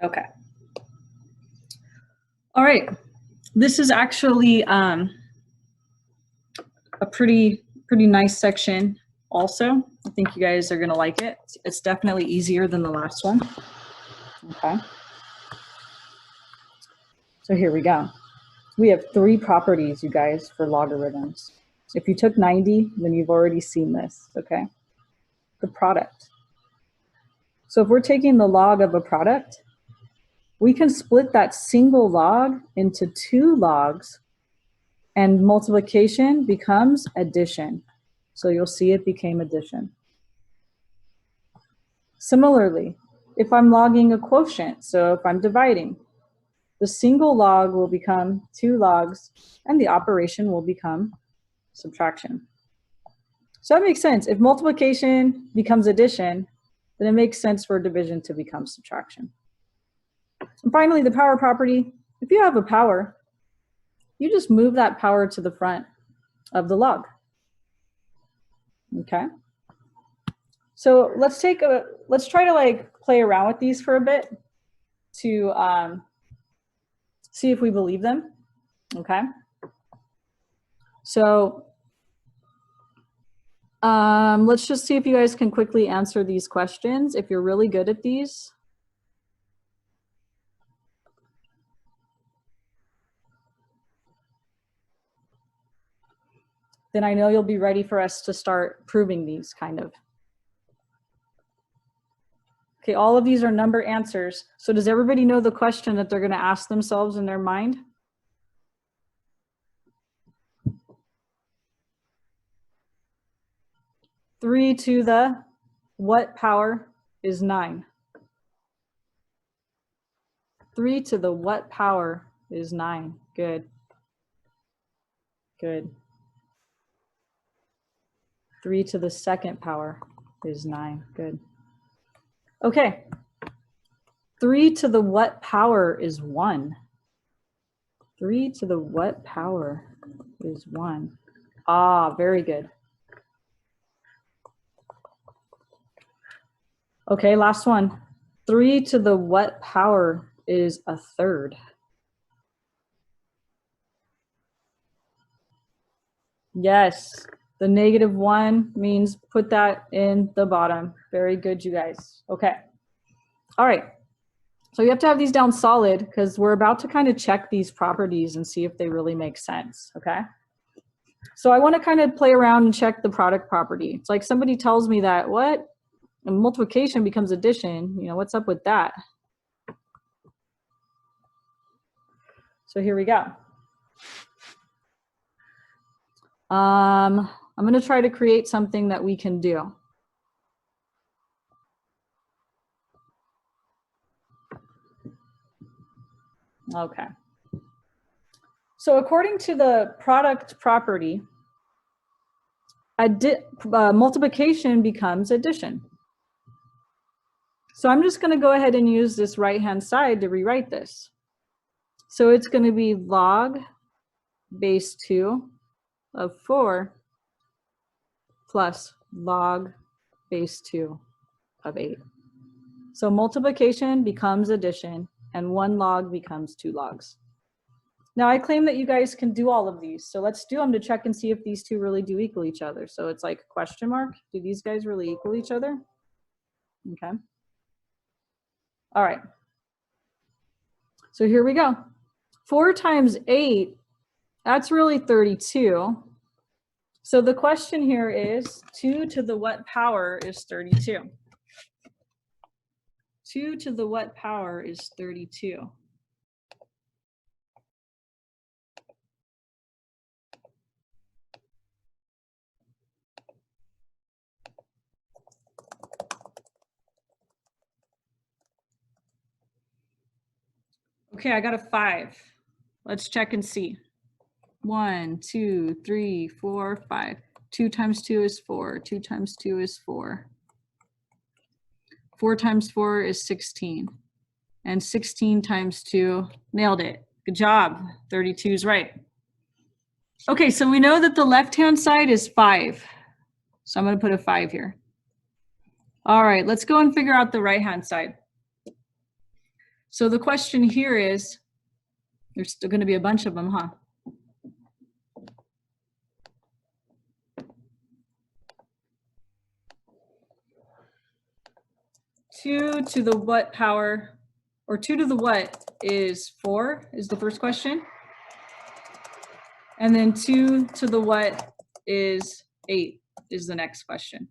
Okay. All right. This is actually a pretty nice section also. I think you guys are going to like it. It's definitely easier than the last one. Okay. So here we go. We have 3 properties, you guys, for logarithms. If you took 90, then you've already seen this, okay? The product. So if we're taking the log of a product, we can split that single log into 2 logs, and multiplication becomes addition. So you'll see it became addition. Similarly, if I'm logging a quotient, so if I'm dividing, the single log will become 2 logs, and the operation will become subtraction. So that makes sense. If multiplication becomes addition, then it makes sense for division to become subtraction. And finally, the power property. If you have a power, you just move that power to the front of the log. Okay. So let's try to like play around with these for a bit to see if we believe them. Okay. So let's just see if you guys can quickly answer these questions if you're really good at these. Then I know you'll be ready for us to start proving these kind of. Okay, all of these are number answers. So does everybody know the question that they're going to ask themselves in their mind? Three to the what power is 9? 3 to the what power is 9? Good. Good. 3 to the second power is 9. Good. Okay. 3 to the what power is 1? 3 to the what power is 1? Ah, very good. Okay, last one. 3 to the what power is 1/3? Yes, the -1 means put that in the bottom. Very good, you guys. Okay. All right. So you have to have these down solid because we're about to kind of check these properties and see if they really make sense. Okay. So I want to kind of play around and check the product property. It's like somebody tells me that what? And multiplication becomes addition. You know, what's up with that? So here we go. I'm going to try to create something that we can do. Okay. So according to the product property, multiplication becomes addition. So I'm just going to go ahead and use this right-hand side to rewrite this. So it's going to be log base 2 of 4 plus log base 2 of 8. So multiplication becomes addition, and 1 log becomes 2 logs. Now I claim that you guys can do all of these. So let's do them to check and see if these two really do equal each other. So it's like question mark. Do these guys really equal each other? Okay. All right. So here we go. 4 times 8, that's really 32. So the question here is 2 to the what power is 32? 2 to the what power is 32? Okay, I got a 5. Let's check and see. 1, 2, 3, 4, 5. 2 times 2 is 4. 2 times 2 is 4. 4 times 4 is 16. And 16 times 2, nailed it. Good job. 32 is right. Okay, so we know that the left-hand side is 5. So I'm going to put a 5 here. All right, let's go and figure out the right-hand side. So the question here is, there's still going to be a bunch of them, huh? Two to the what power, or 2 to the what is 4 is the first question. And then 2 to the what is 8 is the next question.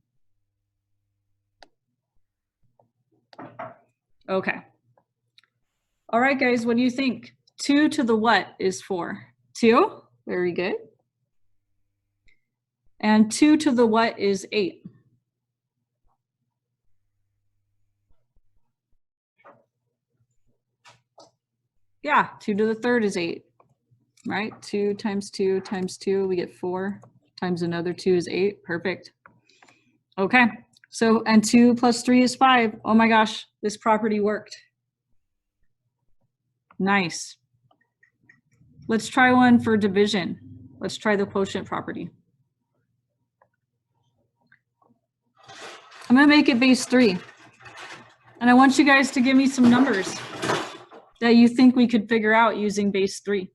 Okay. All right, guys, what do you think? 2 to the what is 4? 2, very good. And 2 to the what is 8? Yeah, 2 to the third is 8, right? 2 times 2 times 2, we get 4, times another 2 is 8, perfect. Okay, so, and 2 plus 3 is 5. Oh my gosh, this property worked. Nice. Let's try one for division. Let's try the quotient property. I'm gonna make it base 3. And I want you guys to give me some numbers that you think we could figure out using base 3.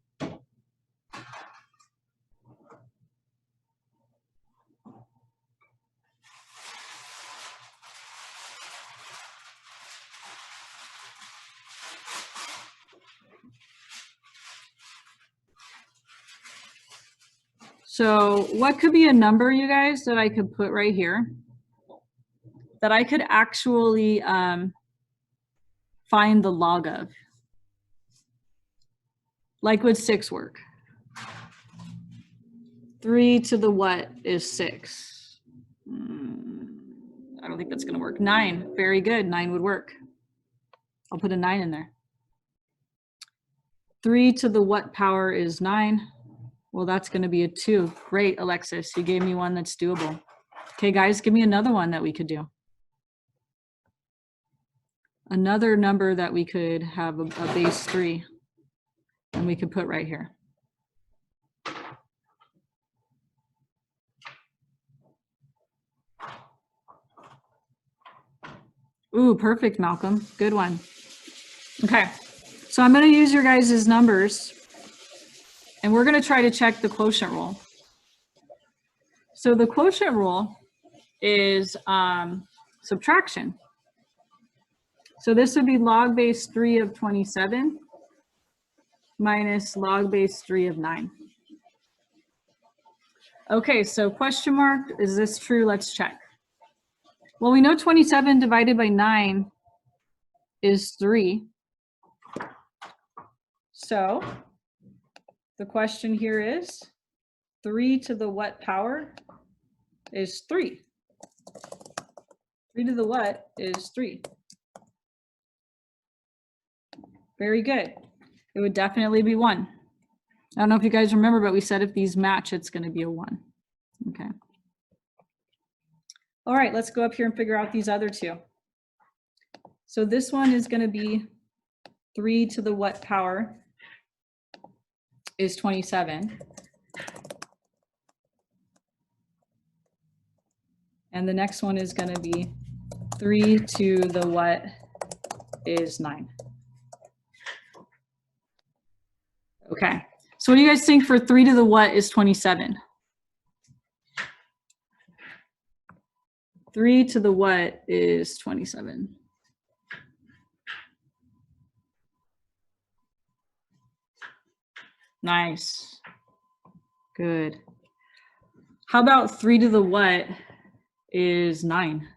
So what could be a number, you guys, that I could put right here that I could actually find the log of? Like, would 6 work? 3 to the what is 6? I don't think that's going to work. 9, very good. 9 would work. I'll put a 9 in there. 3 to the what power is 9? Well, that's going to be a 2. Great, Alexis. You gave me one that's doable. Okay, guys, give me another one that we could do. Another number that we could have a base 3, and we could put right here. Ooh, perfect, Malcolm. Good one. Okay, so I'm going to use your guys' numbers, and we're going to try to check the quotient rule. So the quotient rule is subtraction. So this would be log base 3 of 27 minus log base 3 of 9. Okay, so question mark, is this true? Let's check. Well, we know 27 divided by 9 is 3. So the question here is 3 to the what power is 3? 3 to the what is 3? Very good. It would definitely be 1. I don't know if you guys remember, but we said if these match, it's going to be a 1. Okay. All right, let's go up here and figure out these other two. So this one is going to be 3 to the what power is 27. And the next one is going to be 3 to the what is 9. Okay, so what do you guys think for 3 to the what is 27? 3 to the what is 27? Nice. Good. How about 3 to the what is 9?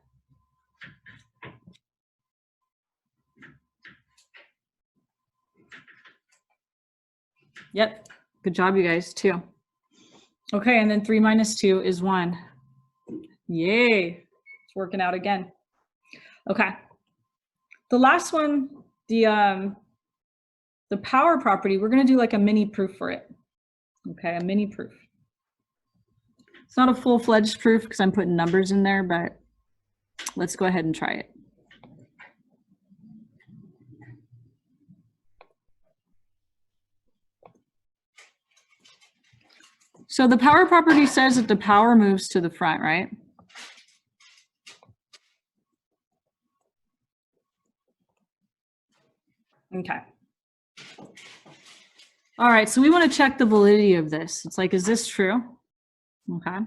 Yep. Good job, you guys, 2. Okay, and then 3 minus 2 is 1. Yay. It's working out again. Okay. The last one, the power property, we're going to do like a mini proof for it. Okay, a mini proof. It's not a full-fledged proof because I'm putting numbers in there, but let's go ahead and try it. So the power property says that the power moves to the front, right? Okay. All right, so we want to check the validity of this. It's like, is this true? Okay,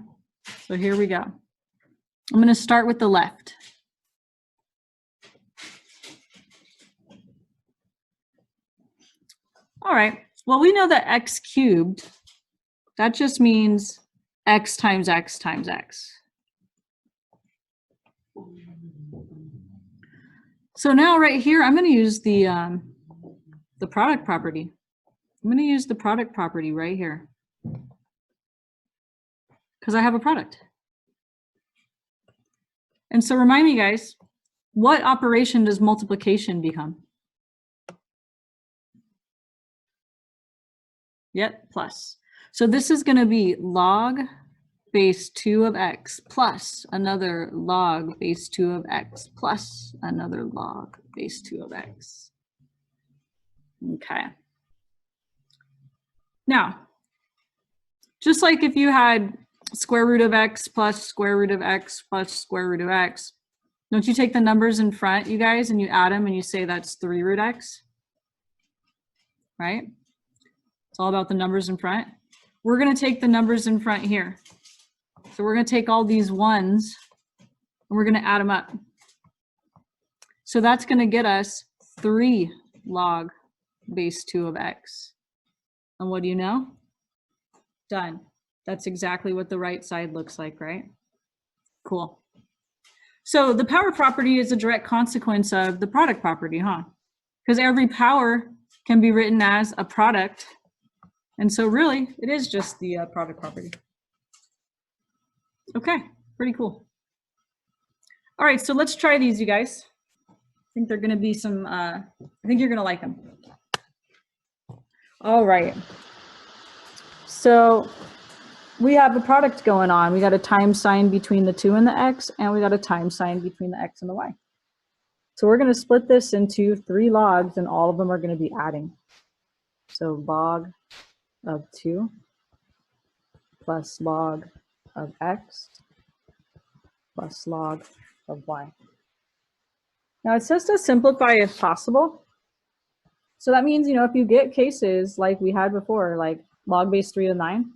so here we go. I'm going to start with the left. All right, well, we know that x cubed, that just means x times x times x. So now right here, I'm going to use the product property. I'm going to use the product property right here because I have a product. And so remind me, guys, what operation does multiplication become? Yep, plus. So this is going to be log base 2 of x plus another log base 2 of x plus another log base 2 of x. Okay. Now, just like if you had square root of x plus square root of x plus square root of x, don't you take the numbers in front, you guys, and you add them and you say that's 3 root x, right? It's all about the numbers in front. We're going to take the numbers in front here. So we're going to take all these ones and we're going to add them up. So that's going to get us 3 log base 2 of x. And what do you know? Done. That's exactly what the right side looks like, right? Cool. So the power property is a direct consequence of the product property, huh? Because every power can be written as a product. And so really, it is just the product property. Okay, pretty cool. All right, so let's try these, you guys. I think they're going to be some, I think you're going to like them. All right. So we have a product going on. We got a times sign between the 2 and the x, and we got a times sign between the x and the y. So we're going to split this into 3 logs, and all of them are going to be adding. So log of 2 plus log of x plus log of y. Now it says to simplify if possible. So that means, you know, if you get cases like we had before, like log base 3 to 9,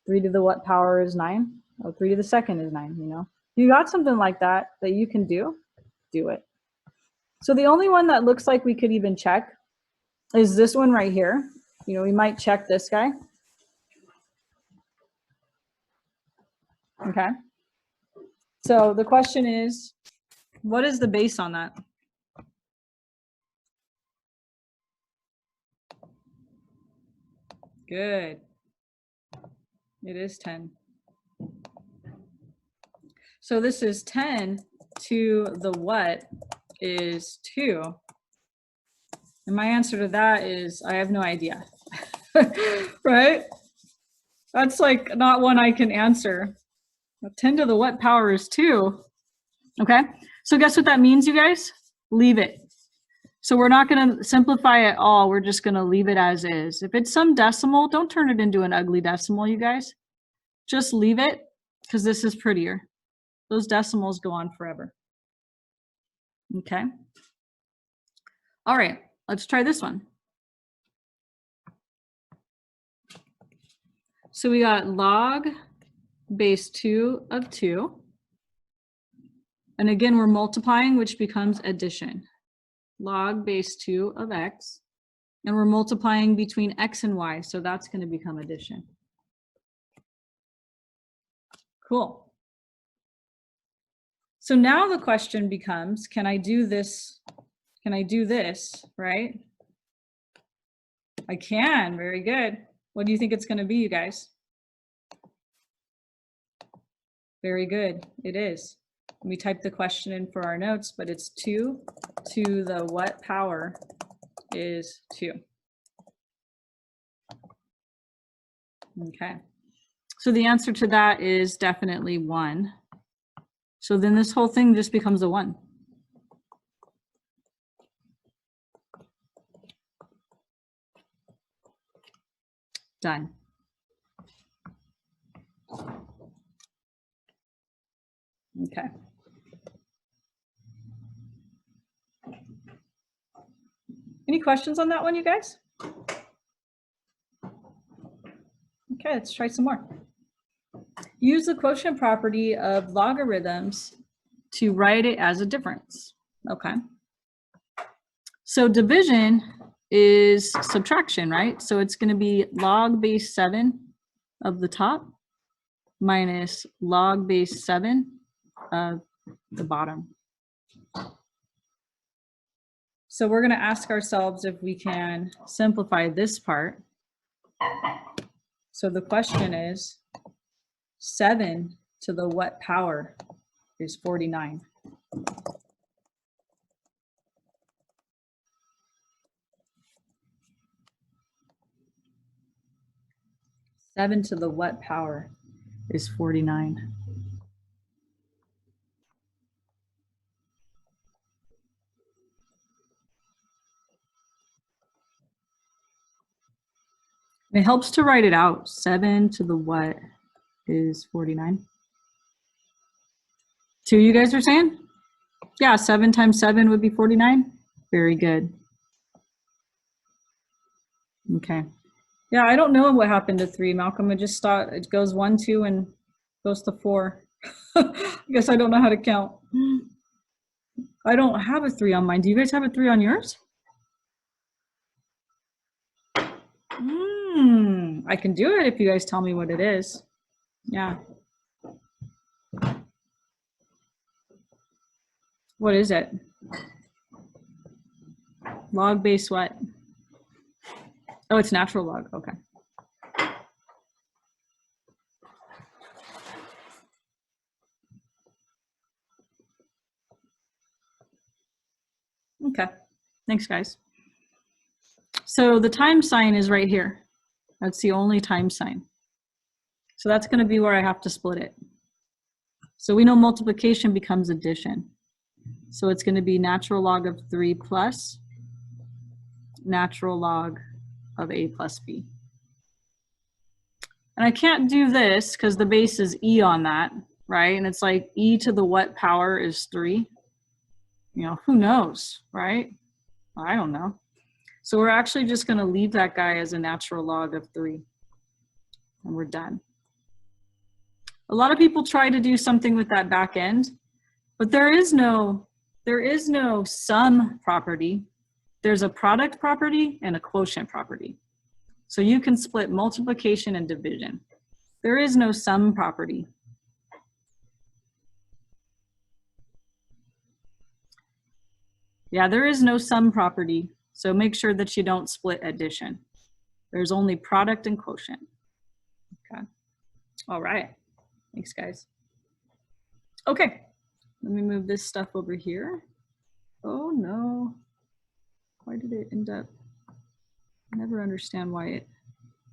3 to the what power is 9? Oh, 3 to the second is 9, you know. If you got something like that you can do it. So the only one that looks like we could even check is this one right here. You know, we might check this guy. Okay. So the question is, what is the base on that? Good. It is 10. So this is 10 to the what is 2. And my answer to that is I have no idea. Right? That's like not one I can answer. 10 to the what power is 2. Okay, so guess what that means, you guys? Leave it. So we're not going to simplify it all. We're just going to leave it as is. If it's some decimal, don't turn it into an ugly decimal, you guys. Just leave it because this is prettier. Those decimals go on forever. Okay. All right, let's try this one. So we got log base 2 of 2. And again, we're multiplying, which becomes addition. Log base 2 of x. And we're multiplying between x and y, so that's going to become addition. Cool. So now the question becomes, can I do this? Can I do this, right? I can, very good. What do you think it's going to be, you guys? Very good, it is. We type the question in for our notes, but it's 2 to the what power is 2. Okay, so the answer to that is definitely 1. So then this whole thing just becomes a 1. Done. Okay. Any questions on that one, you guys? Okay, let's try some more. Use the quotient property of logarithms to write it as a difference. Okay. So division is subtraction, right? So it's going to be log base 7 of the top minus log base 7 of the bottom. So we're going to ask ourselves if we can simplify this part. So the question is, 7 to the what power is 49? Seven to the what power is 49? It helps to write it out. 7 to the what is 49? 2, you guys are saying? Yeah, 7 times 7 would be 49. Very good. Okay. Yeah, I don't know what happened to 3, Malcolm. I just thought it goes 1, 2, and goes to 4. I guess I don't know how to count. I don't have a 3 on mine. Do you guys have a 3 on yours? I can do it if you guys tell me what it is. Yeah. What is it? Log base what? Oh, it's natural log. Okay. Okay. Thanks, guys. So the times sign is right here. That's the only times sign. So that's going to be where I have to split it. So we know multiplication becomes addition. So it's going to be natural log of 3 plus natural log of a plus b. And I can't do this because the base is e on that, right? And it's like e to the what power is 3? You know, who knows, right? I don't know. So we're actually just going to leave that guy as a natural log of 3. And we're done. A lot of people try to do something with that back end, but there is no sum property. There's a product property and a quotient property. So you can split multiplication and division. There is no sum property. Yeah, there is no sum property. So make sure that you don't split addition. There's only product and quotient. Okay. All right. Thanks, guys. Okay. Let me move this stuff over here. Oh, no. Why did it end up? I never understand why it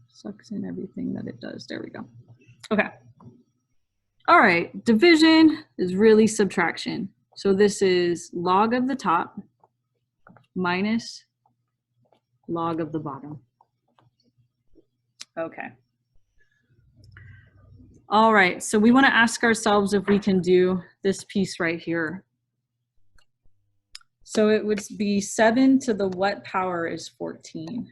sucks in everything that it does. There we go. Okay. All right. Division is really subtraction. So this is log of the top minus log of the bottom. Okay. All right, so we want to ask ourselves if we can do this piece right here. So it would be 7 to the what power is 14?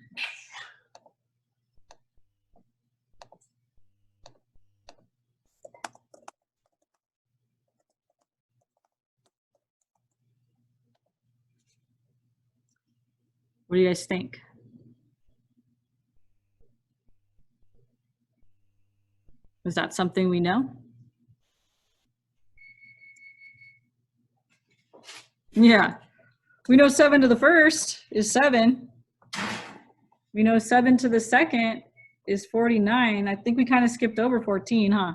What do you guys think? Is that something we know? Yeah, we know 7 to the first is 7. We know 7 to the second is 49. I think we kind of skipped over 14, huh?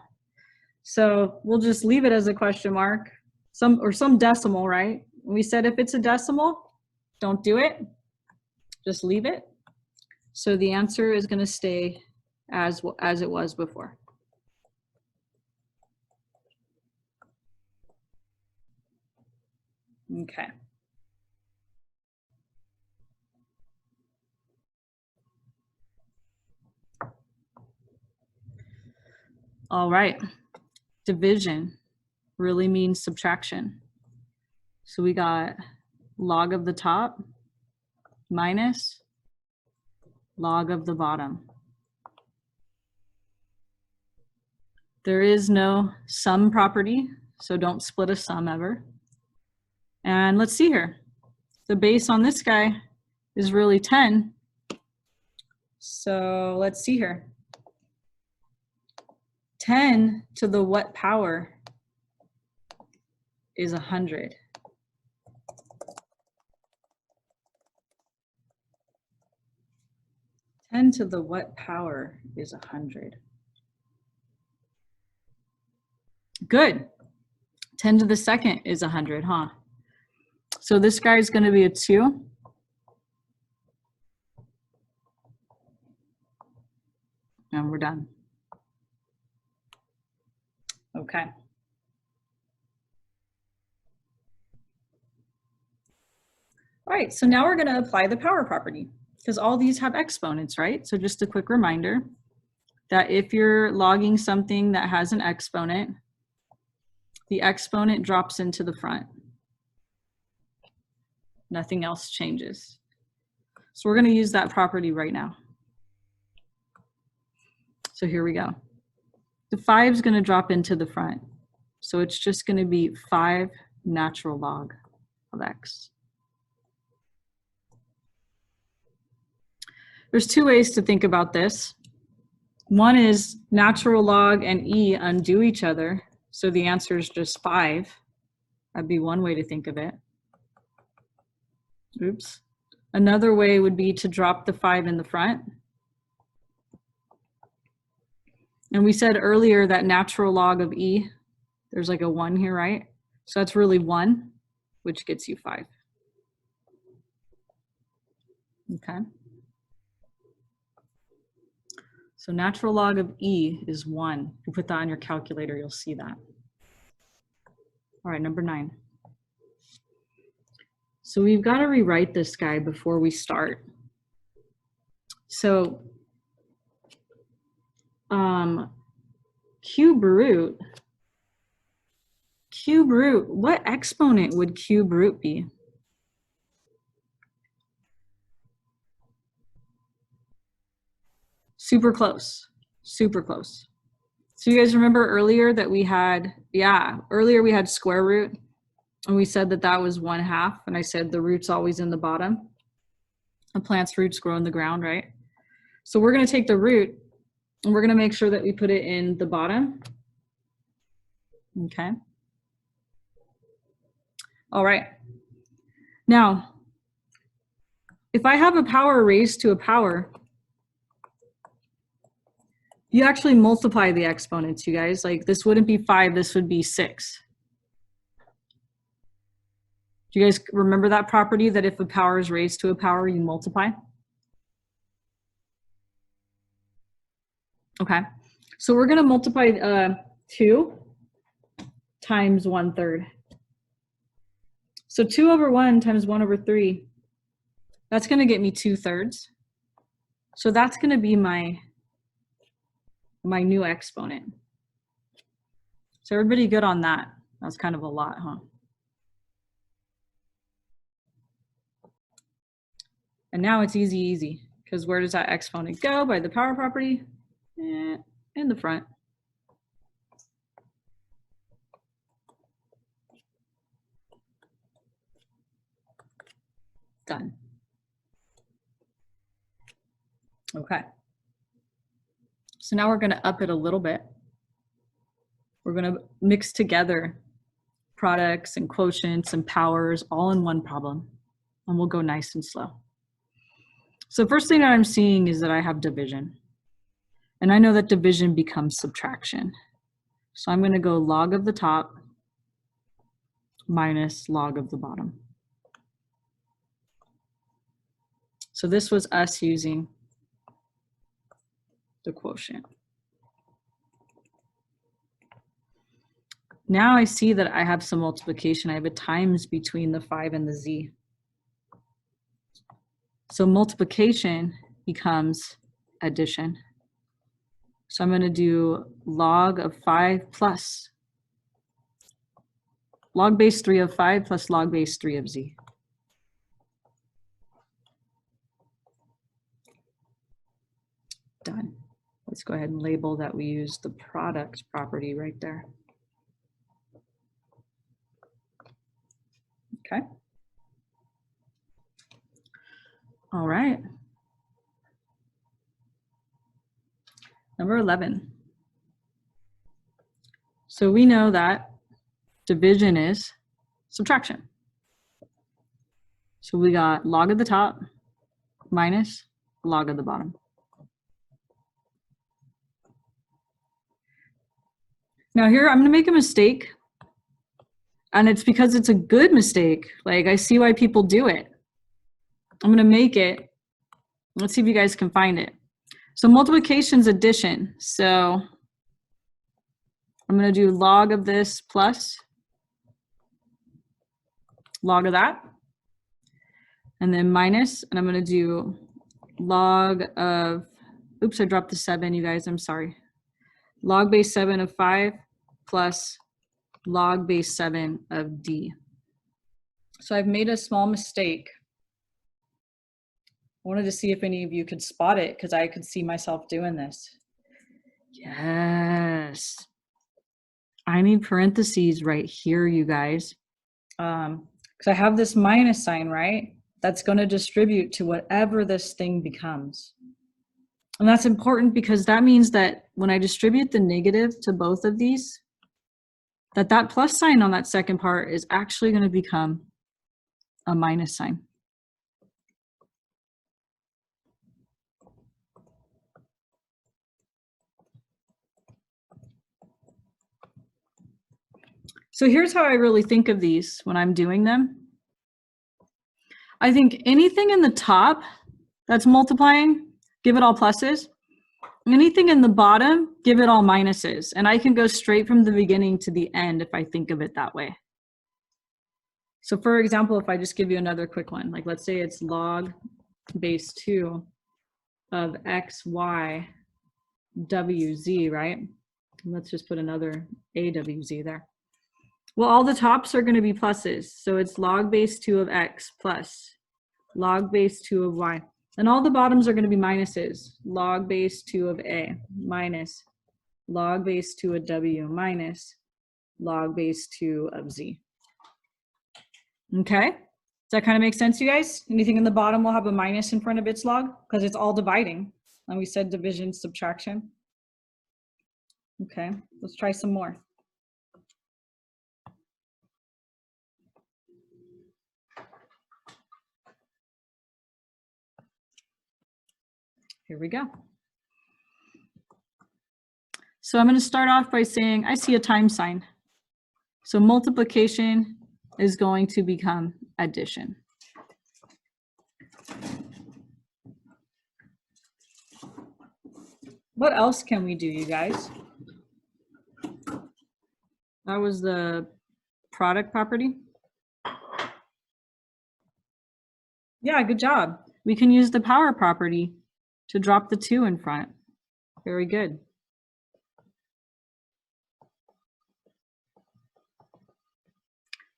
So we'll just leave it as a question mark, some decimal, right? We said if it's a decimal, don't do it. Just leave it. So the answer is going to stay as it was before. Okay. All right. Division really means subtraction. So we got log of the top minus log of the bottom. There is no sum property, so don't split a sum ever. And let's see here. The base on this guy is really 10. So let's see here. 10 to the what power is 100. Ten to the what power is 100. Good. 10 to the second is 100, huh? So this guy is going to be a 2. And we're done. Okay. All right, so now we're going to apply the power property because all these have exponents, right? So just a quick reminder that if you're logging something that has an exponent, the exponent drops into the front. Nothing else changes. So we're going to use that property right now. So here we go. The 5 is going to drop into the front. So it's just going to be 5 natural log of x. There's 2 ways to think about this. One is natural log and e undo each other. So the answer is just 5. That'd be one way to think of it. Oops. Another way would be to drop the 5 in the front. And we said earlier that natural log of e, there's like a 1 here, right? So that's really 1, which gets you 5. Okay. So natural log of e is 1. If you put that on your calculator, you'll see that. All right, number 9. So we've got to rewrite this guy before we start. So cube root, what exponent would cube root be? Super close, super close. So you guys remember earlier that we had, earlier we had square root and we said that that was 1/2 and I said the root's always in the bottom. A plant's roots grow in the ground, right? So we're gonna take the root and we're gonna make sure that we put it in the bottom. Okay. All right. Now, if I have a power raised to a power, you actually multiply the exponents, you guys. Like this wouldn't be 5, this would be 6. Do you guys remember that property that if a power is raised to a power, you multiply? Okay, so we're gonna multiply 2 times 1/3. So 2 over 1 times 1 over 3, that's gonna get me 2/3. So that's gonna be my new exponent. So everybody good on that? That's kind of a lot, huh? And now it's easy, because where does that exponent go by the power property? In the front. Done. Okay. So now we're going to up it a little bit. We're going to mix together products and quotients and powers all in one problem, and we'll go nice and slow. So first thing that I'm seeing is that I have division. And I know that division becomes subtraction. So I'm going to go log of the top minus log of the bottom. So this was us using the quotient. Now I see that I have some multiplication. I have a times between the 5 and the z. So multiplication becomes addition. So I'm going to do log of 5 plus log base 3 of 5 plus log base 3 of z. Done. Let's go ahead and label that we use the product property right there. Okay. All right. Number 11. So we know that division is subtraction. So we got log of the top minus log of the bottom. Now here I'm going to make a mistake, and it's because it's a good mistake. Like, I see why people do it. I'm going to make it. Let's see if you guys can find it. So multiplication's addition. So I'm going to do log of this plus log of that, and then minus, and I'm going to do log of, oops, I dropped the 7, you guys, I'm sorry. Log base 7 of 5 plus log base 7 of d. So I've made a small mistake. I wanted to see if any of you could spot it, because I could see myself doing this. Yes. I need parentheses right here, you guys. Because I have this minus sign, right? That's going to distribute to whatever this thing becomes. And that's important because that means that when I distribute the negative to both of these, that plus sign on that second part is actually going to become a minus sign. So here's how I really think of these when I'm doing them. I think anything in the top that's multiplying, give it all pluses. Anything in the bottom, give it all minuses. And I can go straight from the beginning to the end if I think of it that way. So for example, if I just give you another quick one, like let's say it's log base 2 of x, y, w, z, right? Let's just put another a, w, z there. Well, all the tops are going to be pluses. So it's log base 2 of x plus log base 2 of y. And all the bottoms are going to be minuses. Log base 2 of a minus log base 2 of w minus log base 2 of z. Okay? Does that kind of make sense, you guys? Anything in the bottom will have a minus in front of its log because it's all dividing. And we said division, subtraction. Okay, let's try some more. Here we go. So I'm going to start off by saying I see a times sign. So multiplication is going to become addition. What else can we do, you guys? That was the product property. Yeah, good job. We can use the power property to drop the 2 in front. Very good.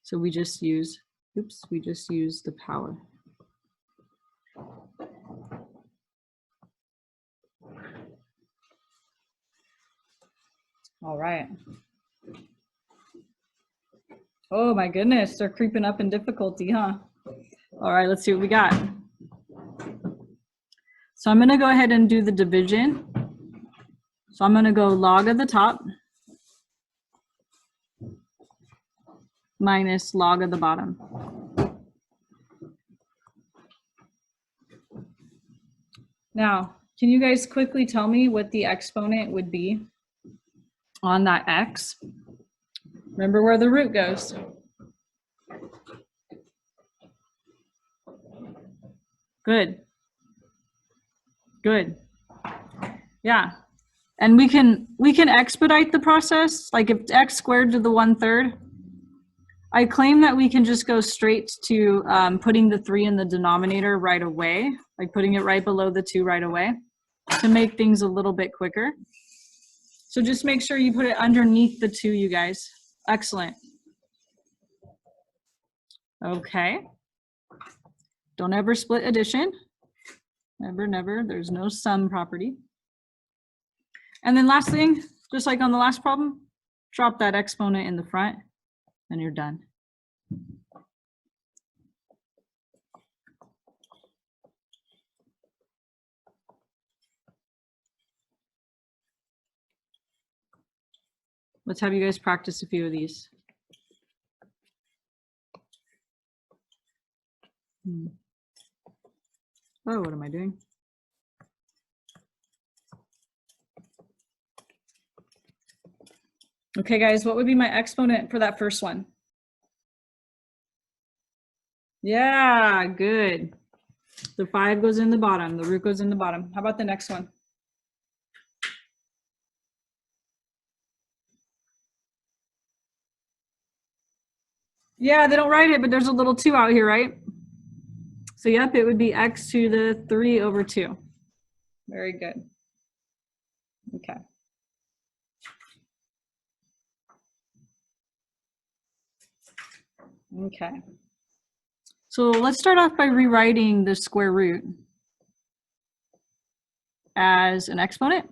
So we just use, oops, we just use the power. All right. Oh my goodness, they're creeping up in difficulty, huh? All right, let's see what we got. So I'm going to go ahead and do the division. So I'm going to go log of the top minus log of the bottom. Now, can you guys quickly tell me what the exponent would be on that x? Remember where the root goes. Good. Good. Yeah. And we can expedite the process. Like if x squared to the 1/3, I claim that we can just go straight to putting the 3 in the denominator right away, like putting it right below the 2 right away to make things a little bit quicker. So just make sure you put it underneath the 2, you guys. Excellent. Okay. Don't ever split addition. Never, never. There's no sum property. And then last thing, just like on the last problem, drop that exponent in the front and you're done. Let's have you guys practice a few of these. Oh, what am I doing? Okay, guys, what would be my exponent for that first one? Yeah, good. The 5 goes in the bottom, the root goes in the bottom. How about the next one? Yeah, they don't write it, but there's a little 2 out here, right? So yep, it would be x to the 3 over 2. Very good. Okay. Okay. So let's start off by rewriting the square root as an exponent.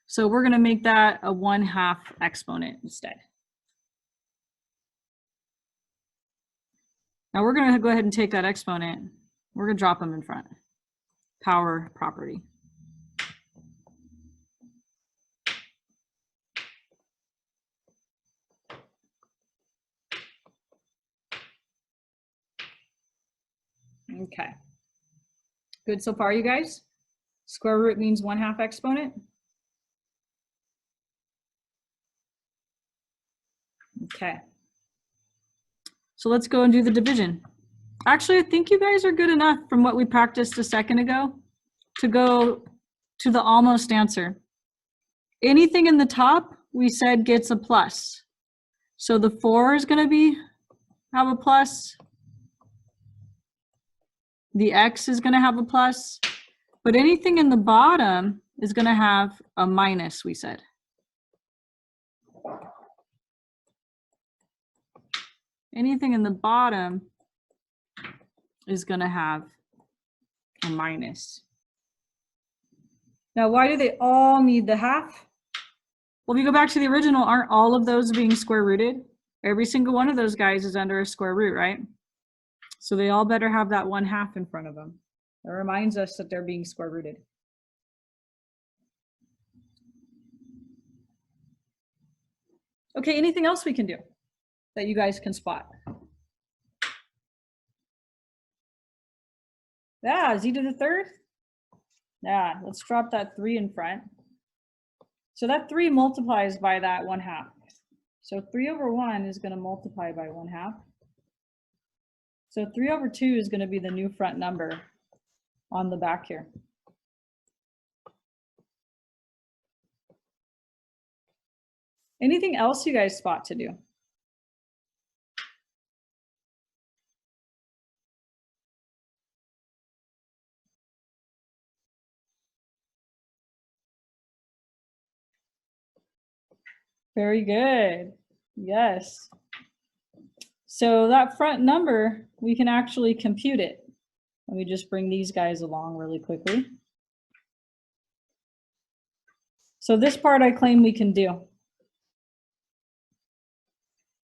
So we're going to make that a 1/2 exponent instead. Now we're going to go ahead and take that exponent. We're going to drop them in front. Power property. Okay. Good so far, you guys? Square root means 1/2 exponent. Okay. So let's go and do the division. Actually, I think you guys are good enough from what we practiced a second ago to go to the almost answer. Anything in the top, we said gets a plus. So the 4 is going to have a plus. The x is going to have a plus. But anything in the bottom is going to have a minus, we said. Anything in the bottom is going to have a minus. Now, why do they all need the half? Well, if you go back to the original, aren't all of those being square rooted? Every single one of those guys is under a square root, right? So they all better have that 1/2 in front of them. That reminds us that they're being square rooted. Okay, anything else we can do that you guys can spot? Yeah, z to the 3rd? Yeah, let's drop that 3 in front. So that 3 multiplies by that 1/2. So 3 over 1 is going to multiply by 1/2. So 3 over 2 is going to be the new front number on the back here. Anything else you guys spot to do? Very good. Yes. So that front number, we can actually compute it. Let me just bring these guys along really quickly. So this part I claim we can do.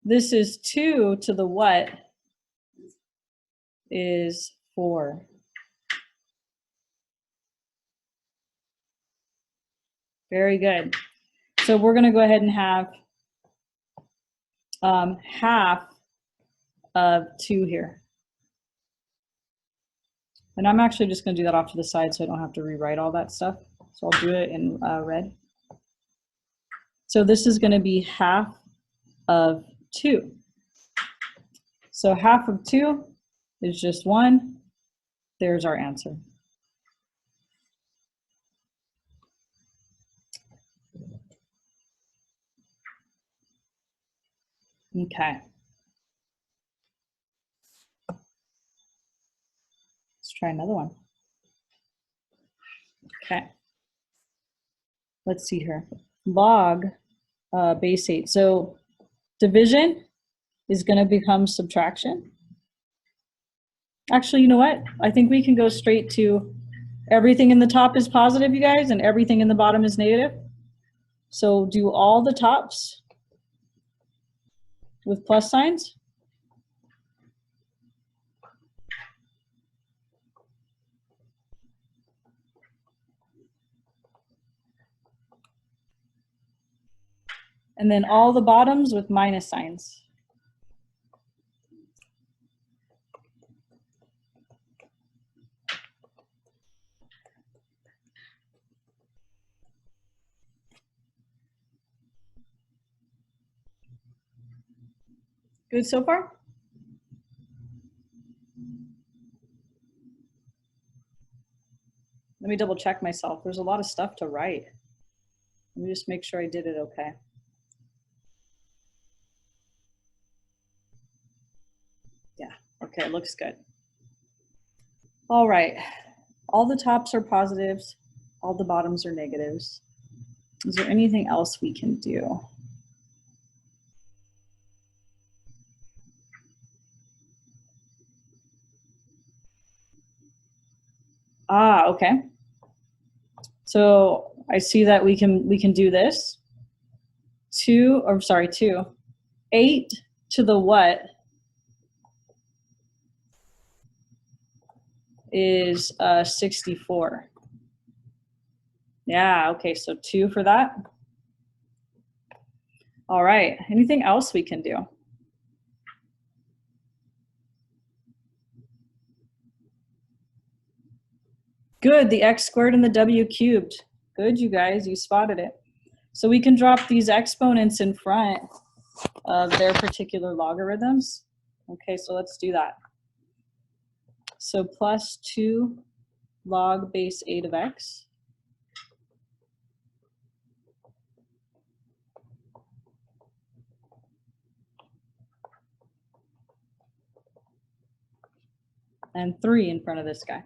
This is 2 to the what is 4. Very good. So we're going to go ahead and have half of 2 here. And I'm actually just going to do that off to the side so I don't have to rewrite all that stuff. So I'll do it in red. So this is going to be half of 2. So half of 2 is just 1. There's our answer. Okay. Let's try another one. Okay. Let's see here. Log base 8. So division is going to become subtraction. Actually, you know what? I think we can go straight to Everything in the top is positive, you guys, and everything in the bottom is negative. So do all the tops with plus signs. And then all the bottoms with minus signs. Good so far? Let me double check myself. There's a lot of stuff to write. Let me just make sure I did it okay. Yeah, okay, it looks good. All right, all the tops are positives, all the bottoms are negatives. Is there anything else we can do? Ah, okay. So I see that we can do this. 2, 8 to the what is 64. Yeah, okay, so 2 for that. All right, anything else we can do? Good, the x squared and the w cubed. Good, you guys, you spotted it. So we can drop these exponents in front of their particular logarithms. Okay, so let's do that. So plus 2 log base 8 of x. And 3 in front of this guy.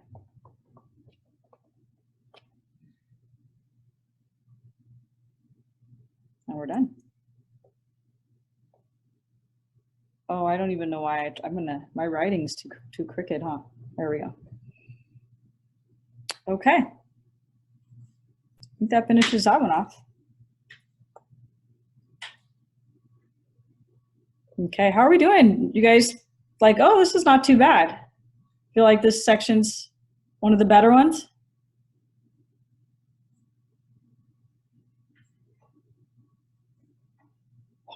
And we're done. Oh, I don't even know why my writing's too crooked, huh? There we go. Okay. I think that finishes that one off. Okay, how are we doing? You guys like, oh, this is not too bad. Feel like this section's one of the better ones?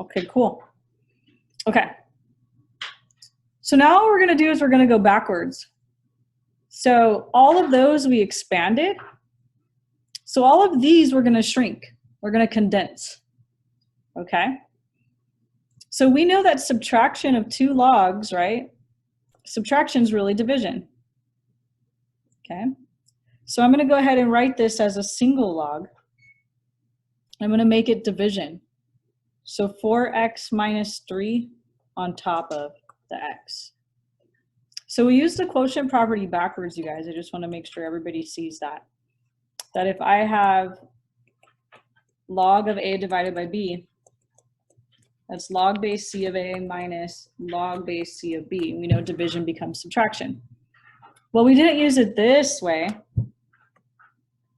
Okay, cool. Okay. So now what we're gonna do is we're gonna go backwards. So all of those we expanded. So all of these we're gonna shrink. We're gonna condense, okay? So we know that subtraction of 2 logs, right? Subtraction is really division, okay? So I'm gonna go ahead and write this as a single log. I'm gonna make it division. So 4x minus 3 on top of the x. So we use the quotient property backwards, you guys. I just want to make sure everybody sees that. That if I have log of a divided by b, that's log base c of a minus log base c of b. We know division becomes subtraction. Well, we didn't use it this way.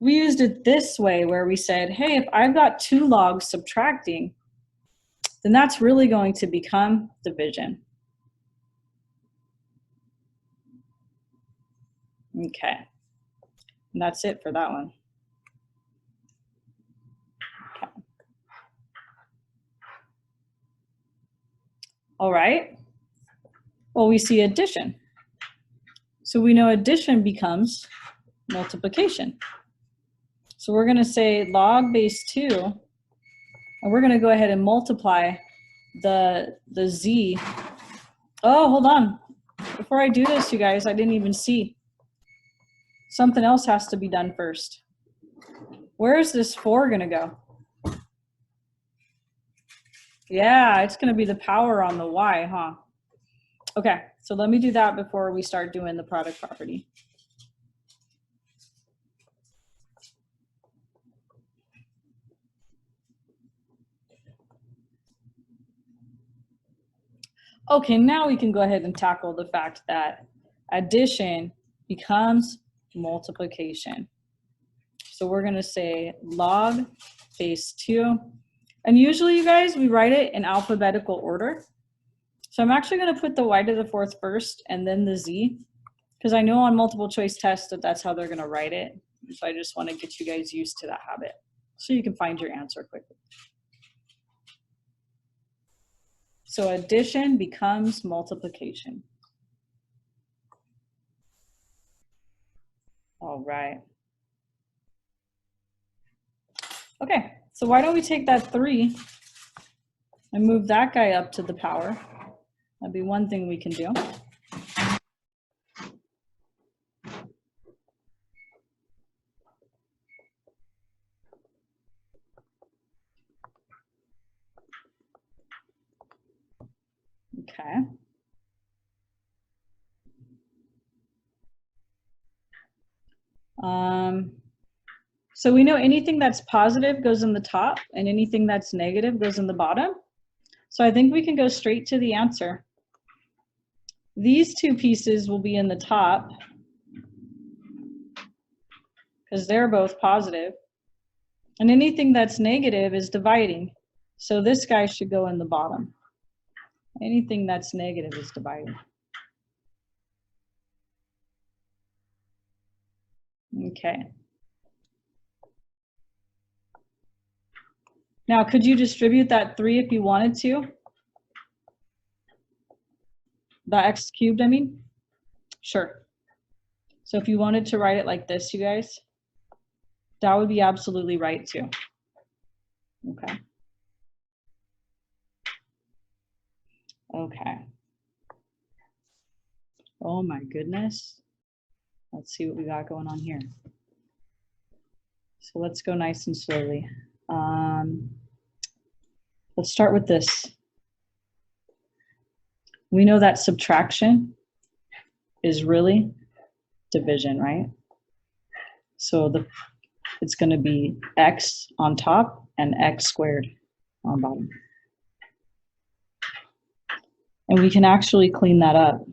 We used it this way where we said, hey, if I've got 2 logs subtracting, then that's really going to become division. Okay, and that's it for that one. Okay. All right, well, we see addition. So we know addition becomes multiplication. So we're gonna say log base 2, and we're gonna go ahead and multiply the z. Oh, hold on. Before I do this, you guys, I didn't even see. Something else has to be done first. Where is this 4 gonna go? Yeah, it's gonna be the power on the y, huh? Okay, so let me do that before we start doing the product property. Okay, now we can go ahead and tackle the fact that addition becomes multiplication. So we're going to say log base 2. And usually, you guys, we write it in alphabetical order. So I'm actually going to put the y to the 4th first and then the z, because I know on multiple choice tests that that's how they're going to write it. So I just want to get you guys used to that habit so you can find your answer quickly. So addition becomes multiplication. All right. Okay, so why don't we take that 3 and move that guy up to the power? That'd be one thing we can do. Okay. So we know anything that's positive goes in the top and anything that's negative goes in the bottom. So I think we can go straight to the answer. These two pieces will be in the top because they're both positive. And anything that's negative is dividing. So this guy should go in the bottom. Anything that's negative is dividing. Okay. Now, could you distribute that 3 if you wanted to? The x cubed, I mean? Sure. So if you wanted to write it like this, you guys, that would be absolutely right too. Okay. Okay. Oh my goodness. Let's see what we got going on here. So let's go nice and slowly. Let's start with this. We know that subtraction is really division, right? So it's going to be x on top and x squared on bottom. And we can actually clean that up.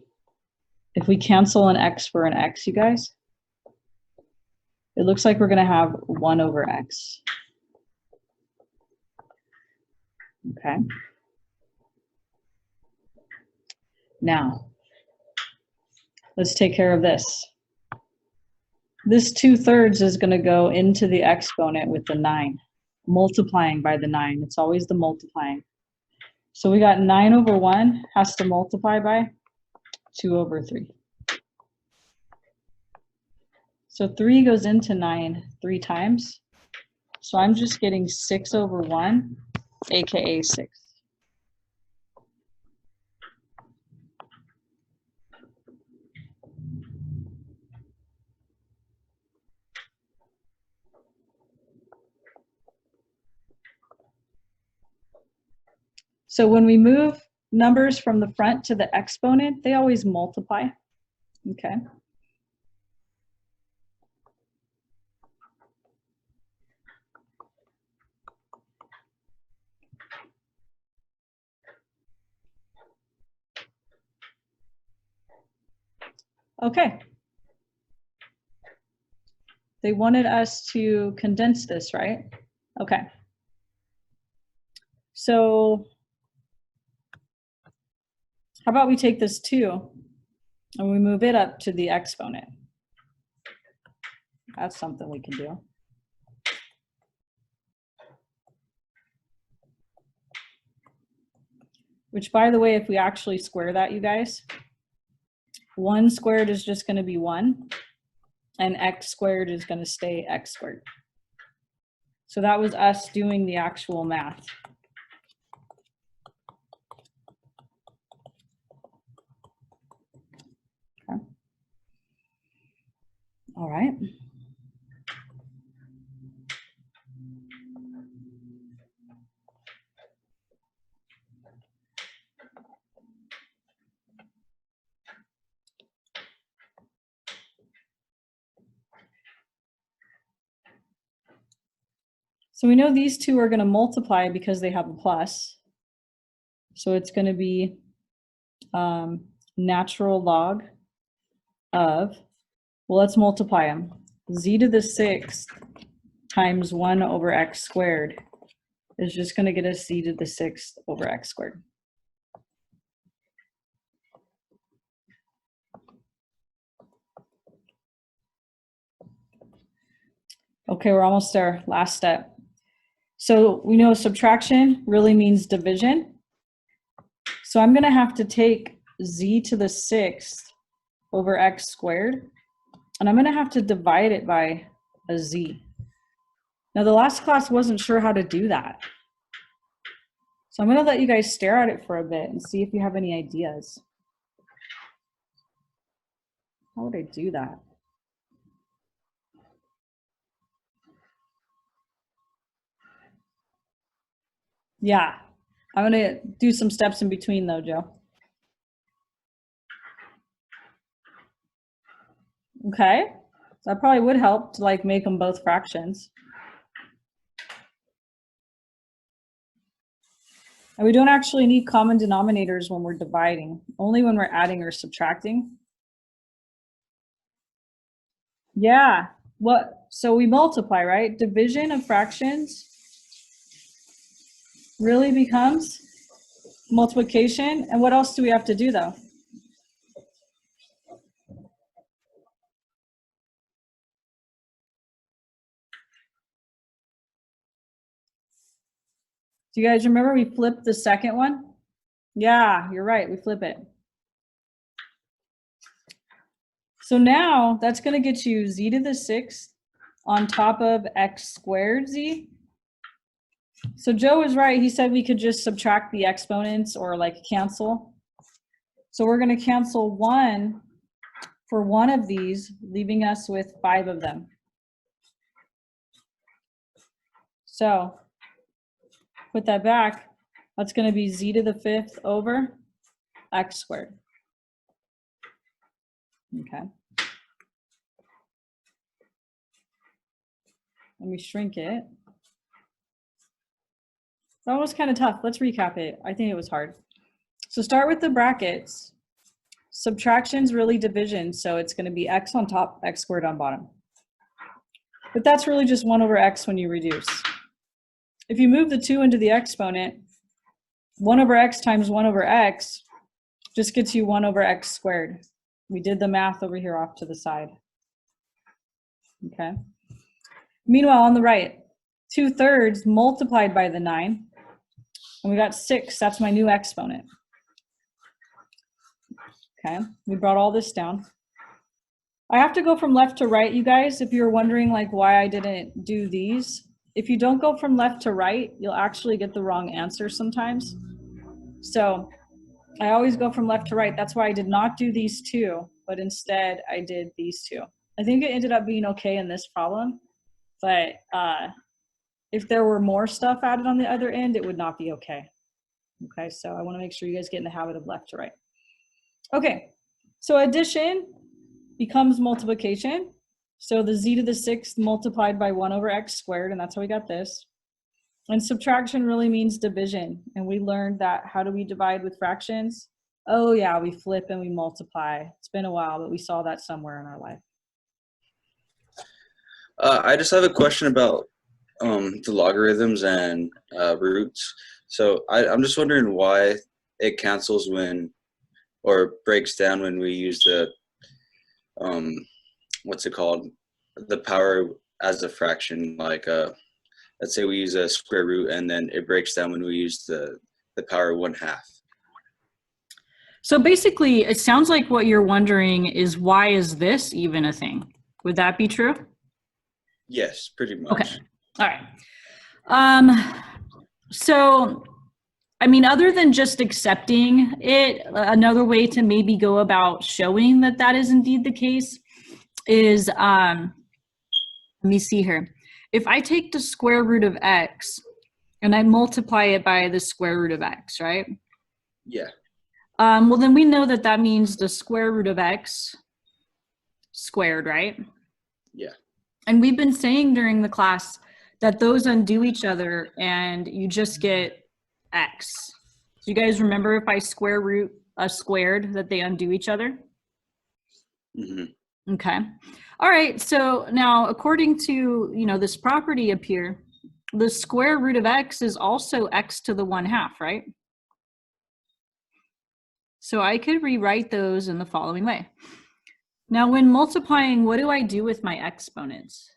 If we cancel an x for an x, you guys, it looks like we're going to have 1 over x. Okay. Now, let's take care of this. This 2/3 is going to go into the exponent with the 9, multiplying by the 9. It's always the multiplying. So we got 9 over 1 has to multiply by 2 over 3. So 3 goes into 9 3 times. So I'm just getting 6 over 1, aka 6. So when we move numbers from the front to the exponent, they always multiply. Okay. Okay. They wanted us to condense this, right? Okay. So how about we take this 2 and we move it up to the exponent? That's something we can do. Which, by the way, if we actually square that, you guys, 1 squared is just going to be 1, and x squared is going to stay x squared. So that was us doing the actual math. Okay. All right. So we know these two are going to multiply because they have a plus. So it's going to be natural log of Well, let's multiply them. Z to the 6th times 1 over x squared is just going to get us z to the 6th over x squared. Okay, we're almost there. Last step. So we know subtraction really means division. So I'm going to have to take z to the 6th over x squared, and I'm going to have to divide it by a z. Now, the last class wasn't sure how to do that. So I'm going to let you guys stare at it for a bit and see if you have any ideas. How would I do that? Yeah, I'm going to do some steps in between though, Joe. Okay, so that probably would help to like make them both fractions. And we don't actually need common denominators when we're dividing, only when we're adding or subtracting. Yeah, what? So we multiply, right? Division of fractions really becomes multiplication. And what else do we have to do though? Do you guys remember we flipped the second one? Yeah, you're right, we flip it. So now that's going to get you z to the 6th on top of x squared z. So Joe was right. He said we could just subtract the exponents or like cancel. So we're going to cancel 1 for one of these, leaving us with 5 of them. So put that back. That's going to be z to the 5th over x squared. Okay. Let me shrink it. That was kind of tough. Let's recap it. I think it was hard. So start with the brackets. Subtraction's really division, so it's going to be x on top, x squared on bottom. But that's really just 1 over x when you reduce. If you move the 2 into the exponent, 1 over x times 1 over x just gets you 1 over x squared. We did the math over here off to the side. Okay. Meanwhile, on the right, 2/3 multiplied by the 9, and we got 6. That's my new exponent. Okay, we brought all this down. I have to go from left to right, you guys, if you're wondering like why I didn't do these. If you don't go from left to right, you'll actually get the wrong answer sometimes. So I always go from left to right. That's why I did not do these two, but instead I did these two. I think it ended up being okay in this problem, but if there were more stuff added on the other end, it would not be okay. Okay, so I want to make sure you guys get in the habit of left to right. Okay, so addition becomes multiplication. So the z to the 6th multiplied by 1 over x squared, and that's how we got this. And subtraction really means division. And we learned that how do we divide with fractions? Oh yeah, we flip and we multiply. It's been a while, but we saw that somewhere in our life. I just have a question about the logarithms and roots. So I'm just wondering why it cancels when, or breaks down when we use the, what's it called? The power as a fraction, like let's say we use a square root and then it breaks down when we use the power 1/2. So basically, it sounds like what you're wondering is why is this even a thing? Would that be true? Yes, pretty much. Okay, all right. So, I mean, other than just accepting it, another way to maybe go about showing that that is indeed the case is, let me see here. If I take the square root of x and I multiply it by the square root of x, right? Yeah. Well, then we know that that means the square root of x squared, right? Yeah. And we've been saying during the class that those undo each other and you just get x. Do you guys remember if I square root a squared that they undo each other? Mm-hmm. Okay. All right. So now, according to, this property up here, the square root of x is also x to the 1/2, right? So I could rewrite those in the following way. Now, when multiplying, what do I do with my exponents?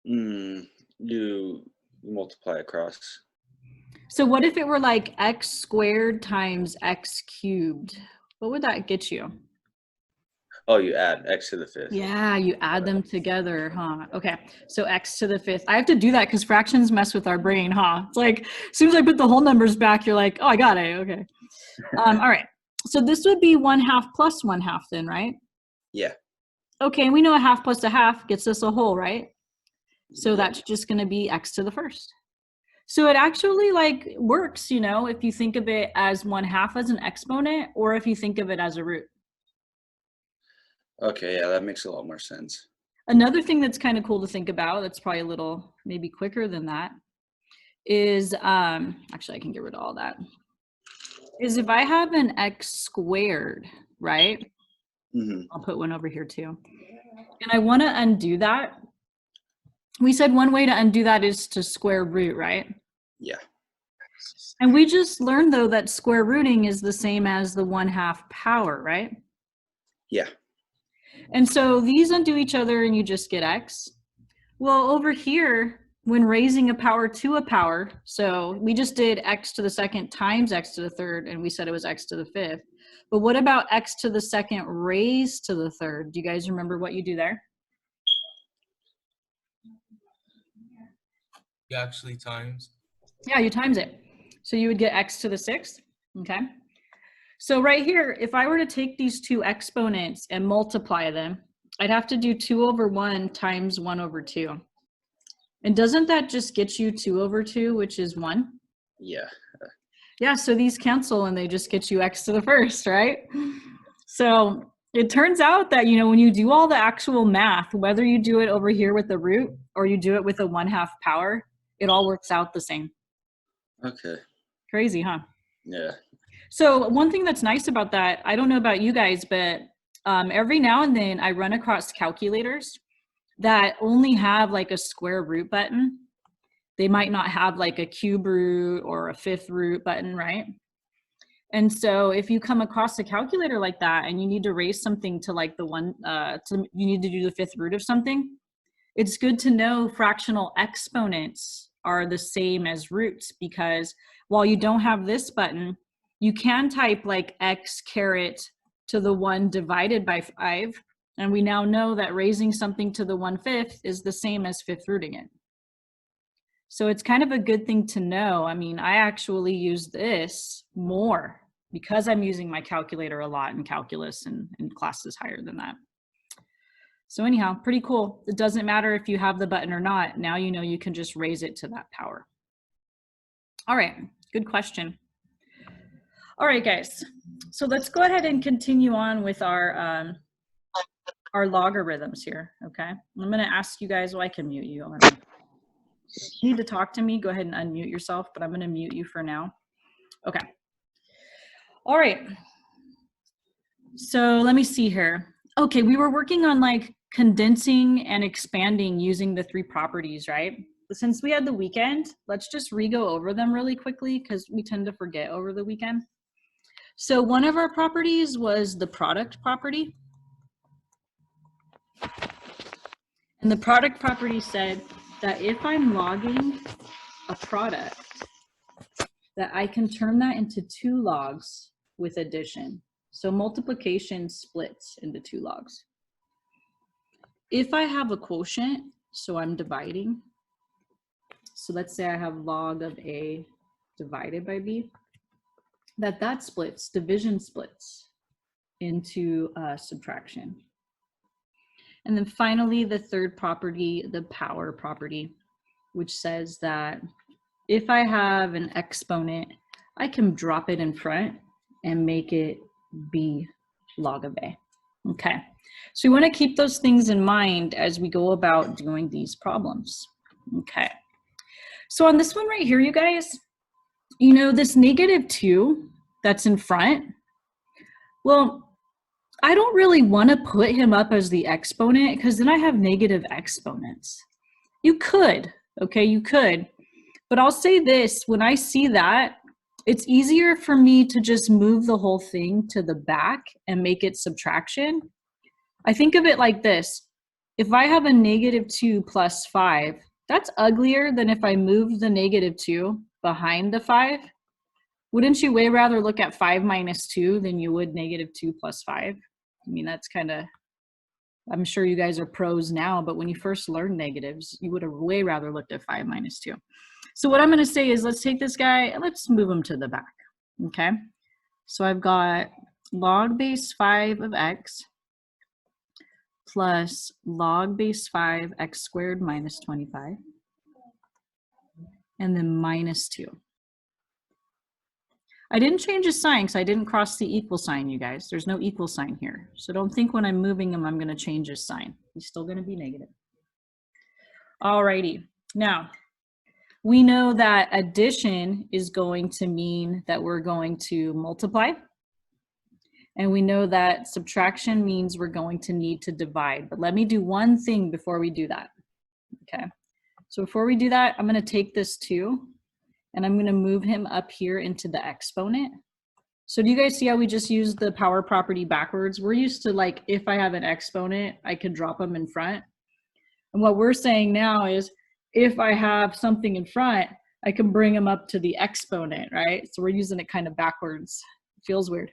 You multiply across. So what if it were like x squared times x cubed? What would that get you? Oh, you add x to the 5th. Yeah, you add them together, huh? Okay, so x to the 5th. I have to do that because fractions mess with our brain, huh? It's like, as soon as I put the whole numbers back, you're like, oh, I got it, okay. All right, so this would be 1/2 plus 1/2 then, right? Yeah. Okay, and we know a half plus a half gets us a whole, right? So Yeah. that's just gonna be x to the 1st. So it actually like works, if you think of it as 1/2 as an exponent, or if you think of it as a root. Okay, yeah, that makes a lot more sense. Another thing that's kind of cool to think about, that's probably a little maybe quicker than that, is actually I can get rid of all that, is if I have an x squared, right? I'll put one over here too. And I want to undo that. We said one way to undo that is to square root, right? Yeah. And we just learned though that square rooting is the same as the 1/2 power, right? Yeah. And so these undo each other and you just get x. Well, over here, when raising a power to a power, so we just did x to the 2nd times x to the 3rd, and we said it was x to the 5th. But what about x to the 2nd raised to the 3rd? Do you guys remember what you do there? You actually times. Yeah, you times it. So you would get x to the 6th, okay? So right here, if I were to take these two exponents and multiply them, I'd have to do 2/1 times 1/2. And doesn't that just get you 2/2, which is 1? Yeah. Yeah, so these cancel and they just get you x to the 1st, right? So it turns out that, when you do all the actual math, whether you do it over here with the root or you do it with a 1/2 power, it all works out the same. Okay. Crazy, huh? Yeah. So one thing that's nice about that, I don't know about you guys, but every now and then I run across calculators that only have like a square root button. They might not have like a cube root or a 5th root button, right? And so if you come across a calculator like that and you need to raise something to like you need to do the 5th root of something, it's good to know fractional exponents are the same as roots, because while you don't have this button, you can type like x caret to the 1 divided by 5. And we now know that raising something to the 1/5 is the same as 5th rooting it. So it's kind of a good thing to know. I mean, I actually use this more because I'm using my calculator a lot in calculus and in classes higher than that. So anyhow, pretty cool. It doesn't matter if you have the button or not. Now you know you can just raise it to that power. All right, good question. All right, guys. So let's go ahead and continue on with our logarithms here, okay? I'm gonna ask you guys, well, I can mute you. If you need to talk to me, go ahead and unmute yourself, but I'm gonna mute you for now. Okay. All right. So let me see here. Okay, we were working on like condensing and expanding using the 3 properties, right? But since we had the weekend, let's just re-go over them really quickly because we tend to forget over the weekend. So one of our properties was the product property. And the product property said that if I'm logging a product, that I can turn that into 2 logs with addition. So multiplication splits into 2 logs. If I have a quotient, so I'm dividing. So let's say I have log of A divided by B, that splits, division splits into subtraction. And then finally, the third property, the power property, which says that if I have an exponent, I can drop it in front and make it B log of A. Okay, so we want to keep those things in mind as we go about doing these problems. Okay, so on this one right here, you guys, this -2 that's in front, well, I don't really want to put him up as the exponent because then I have negative exponents. You could, okay, you could. But I'll say this, when I see that, it's easier for me to just move the whole thing to the back and make it subtraction. I think of it like this. If I have a -2 plus 5, that's uglier than if I moved the -2 behind the 5. Wouldn't you way rather look at 5 minus 2 than you would -2 plus 5? I mean, that's kind of, I'm sure you guys are pros now, but when you first learned negatives, you would have way rather looked at 5 minus 2. So what I'm going to say is let's take this guy and let's move him to the back, okay? So I've got log base 5 of x plus log base 5 x squared minus 25, and then minus 2. I didn't change his sign because I didn't cross the equal sign, you guys. There's no equal sign here. So don't think when I'm moving him, I'm going to change his sign. He's still going to be negative. Alrighty. Now, we know that addition is going to mean that we're going to multiply. And we know that subtraction means we're going to need to divide. But let me do one thing before we do that. Okay. So before we do that, I'm going to take this 2. And I'm going to move him up here into the exponent. So do you guys see how we just used the power property backwards? We're used to, like, if I have an exponent, I can drop them in front. And what we're saying now is if I have something in front, I can bring them up to the exponent, right? So we're using it kind of backwards. It feels weird.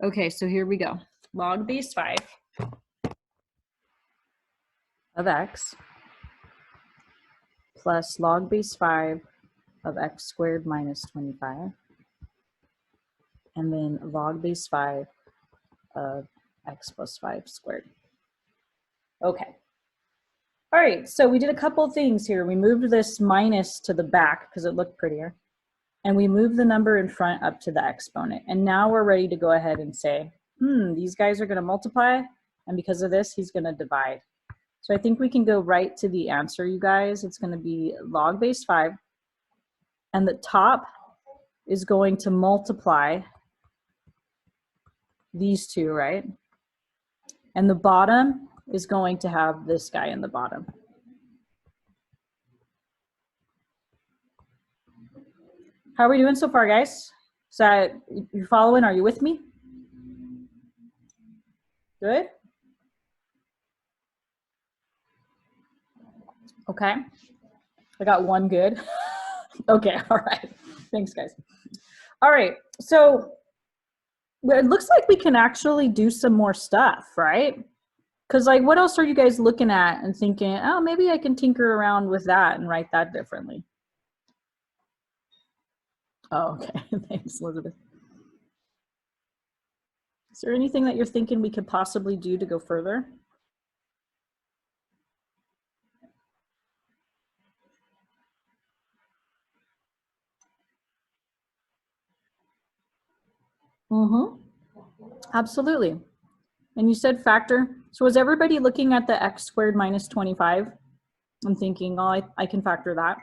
Okay, so here we go. Log base 5 of x plus log base 5 of x squared minus 25, and then log base 5 of x plus 5 squared. Okay. All right, so we did a couple things here. We moved this minus to the back because it looked prettier, and we moved the number in front up to the exponent. And now we're ready to go ahead and say, these guys are going to multiply, and because of this, he's going to divide. So I think we can go right to the answer, you guys. It's going to be log base 5. And the top is going to multiply these two, right? And the bottom is going to have this guy in the bottom. How are we doing so far, guys? So you following? Are you with me? Good? Okay. I got one good. Okay, all right. Thanks, guys. All right, so it looks like we can actually do some more stuff, right? Because, like, what else are you guys looking at and thinking, oh, maybe I can tinker around with that and write that differently? Oh, okay. Thanks, Elizabeth. Is there anything that you're thinking we could possibly do to go further? Absolutely. And you said factor. So was everybody looking at the x squared minus 25 and thinking, oh, I can factor that?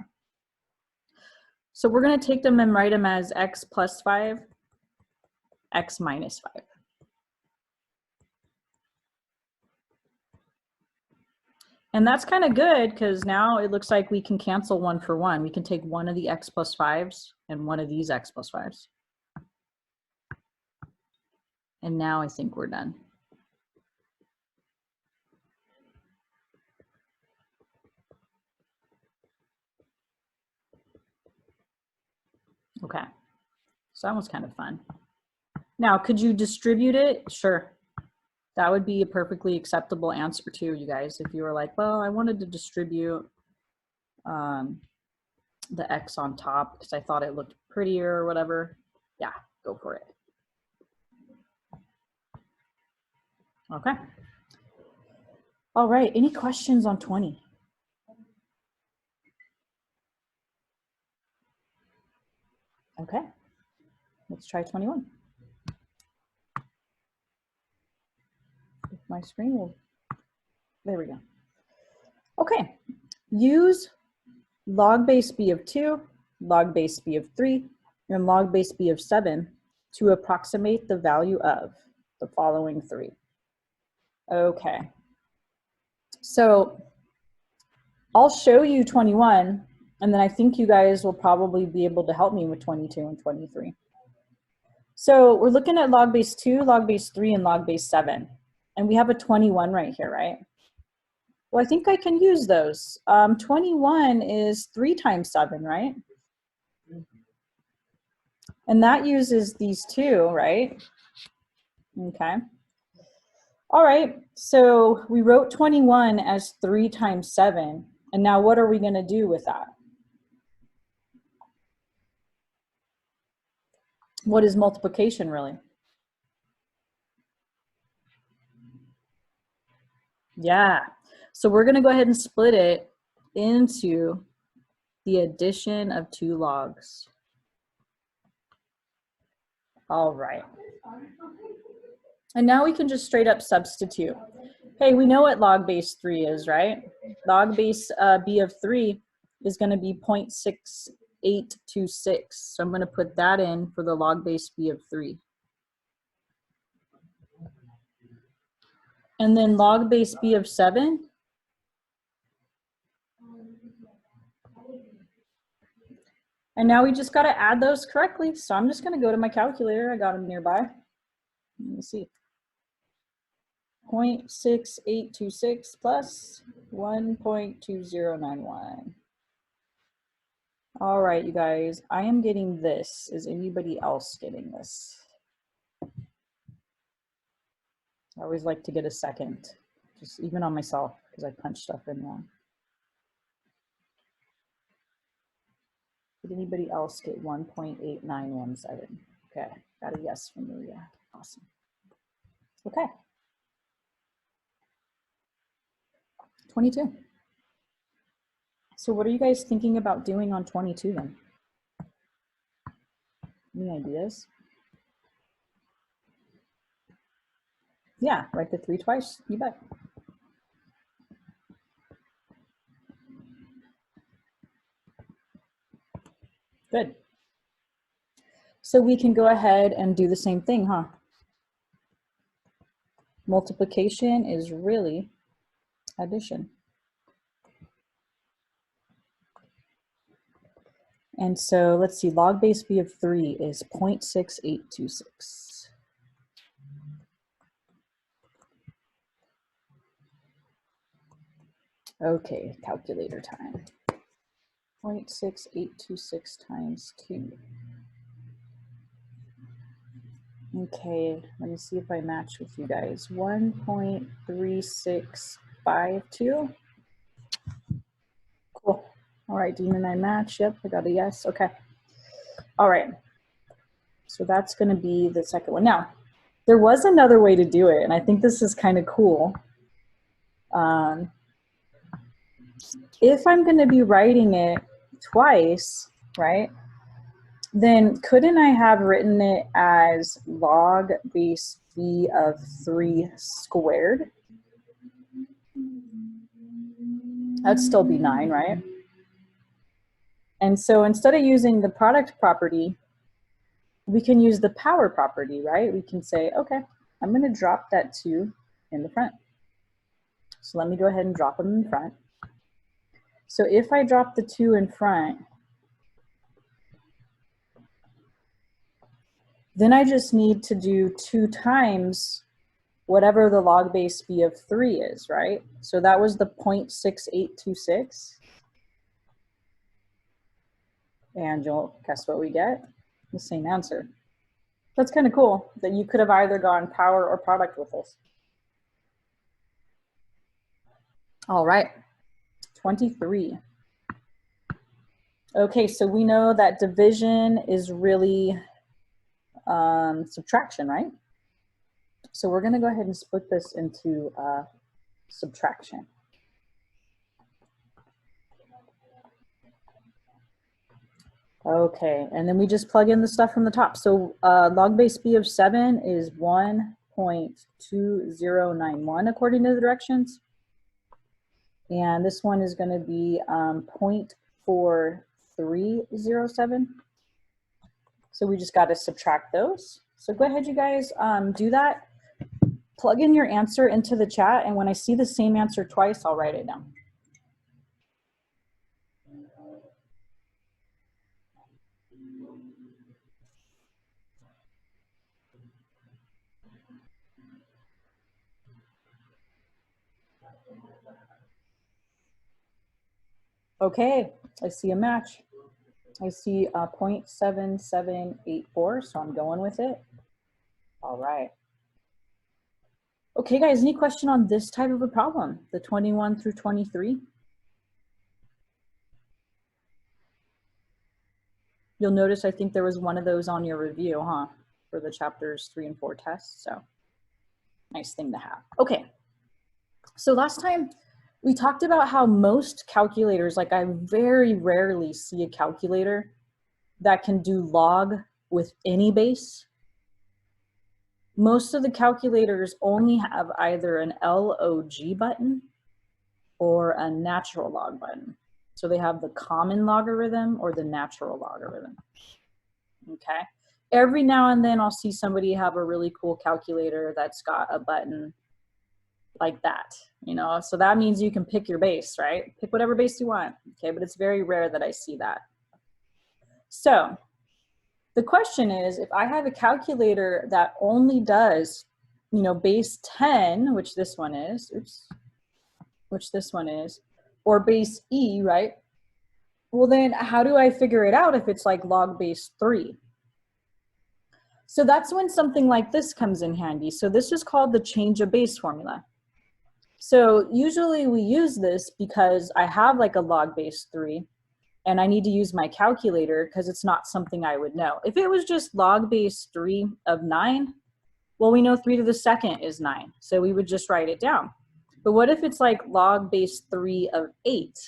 So we're going to take them and write them as x plus 5, x minus 5. And that's kind of good because now it looks like we can cancel 1 for 1. We can take one of the x plus 5s and one of these x plus 5s. And now I think we're done. Okay, so that was kind of fun. Now, could you distribute it? Sure. That would be a perfectly acceptable answer too, you guys. If you were like, well, I wanted to distribute the x on top because I thought it looked prettier or whatever. Yeah, go for it. Okay. All right, any questions on 20? Okay, let's try 21. If my screen will, there we go. Okay, use log base b of 2, log base b of 3, and log base b of 7 to approximate the value of. the following three. Okay. So I'll show you 21, and then I think you guys will probably be able to help me with 22 and 23. So we're looking at log base 2, log base 3, and log base 7. And we have a 21 right here, right? Well, I think I can use those. 21 is 3 times 7, right? And that uses these two, right? Okay. All right, so we wrote 21 as 3 times 7. And now what are we going to do with that? What is multiplication really? Yeah, so we're going to go ahead and split it into the addition of 2 logs. All right. And now we can just straight up substitute. Hey, we know what log base 3 is, right? Log base b of 3 is going to be 0.6826. So I'm going to put that in for the log base b of 3. And then log base b of 7. And now we just got to add those correctly. So I'm just going to go to my calculator. I got them nearby. Let me see. 0.6826 plus 1.2091. All right, you guys, I am getting this. Is anybody else getting this? I always like to get a second, just even on myself, because I punch stuff in wrong. Did anybody else get 1.8917? Okay, got a yes from Maria. Awesome. Okay. 22. So what are you guys thinking about doing on 22 then? Any ideas? Yeah, write the 3 twice, you bet. Good. So we can go ahead and do the same thing, huh? Multiplication is really addition. And so let's see, log base b of 3 is 0.6826. Okay, calculator time. 0.6826 times 2. Okay, let me see if I match with you guys. 1.3652. Cool. All right, Dean and I match. Yep, I got a yes. Okay. All right. So that's going to be the second one. Now, there was another way to do it, and I think this is kind of cool. If I'm going to be writing it twice, right, then couldn't I have written it as log base b of 3 squared? That'd still be 9, right? And so instead of using the product property, we can use the power property, right? We can say, okay, I'm going to drop that 2 in the front. So let me go ahead and drop them in front. So if I drop the 2 in front, then I just need to do 2 times whatever the log base b of 3 is, right? So that was the 0.6826. And you'll guess what we get? The same answer. That's kind of cool that you could have either gone power or product with this. All right, 23. Okay, so we know that division is really subtraction, right? So we're going to go ahead and split this into subtraction. Okay, and then we just plug in the stuff from the top. So log base b of 7 is 1.2091 according to the directions. And this one is going to be 0.4307. So we just got to subtract those. So go ahead, you guys, do that. plug in your answer into the chat, and when I see the same answer twice, I'll write it down. Okay, I see a match. I see 0.7784, so I'm going with it. All right. Okay, guys, any question on this type of a problem, the 21 through 23? You'll notice I think there was one of those on your review, huh, for the chapters 3 and 4 tests, so nice thing to have. Okay, so last time we talked about how most calculators, like I very rarely see a calculator that can do log with any base. Most of the calculators only have either an LOG button or a natural log button. So they have the common logarithm or the natural logarithm. Okay. Every now and then I'll see somebody have a really cool calculator that's got a button like that, you know, so that means you can pick your base, right? Pick whatever base you want. Okay, but it's very rare that I see that. So the question is, if I have a calculator that only does, you know, base 10, which this one is, which this one is, or base E, right? Well, then how do I figure it out if it's like log base 3? So that's when something like this comes in handy. So this is called the change of base formula. So usually we use this because I have like a log base 3 and I need to use my calculator because it's not something I would know. If it was just log base 3 of 9, well, we know 3 to the second is 9. So we would just write it down. But what if it's like log base 3 of 8,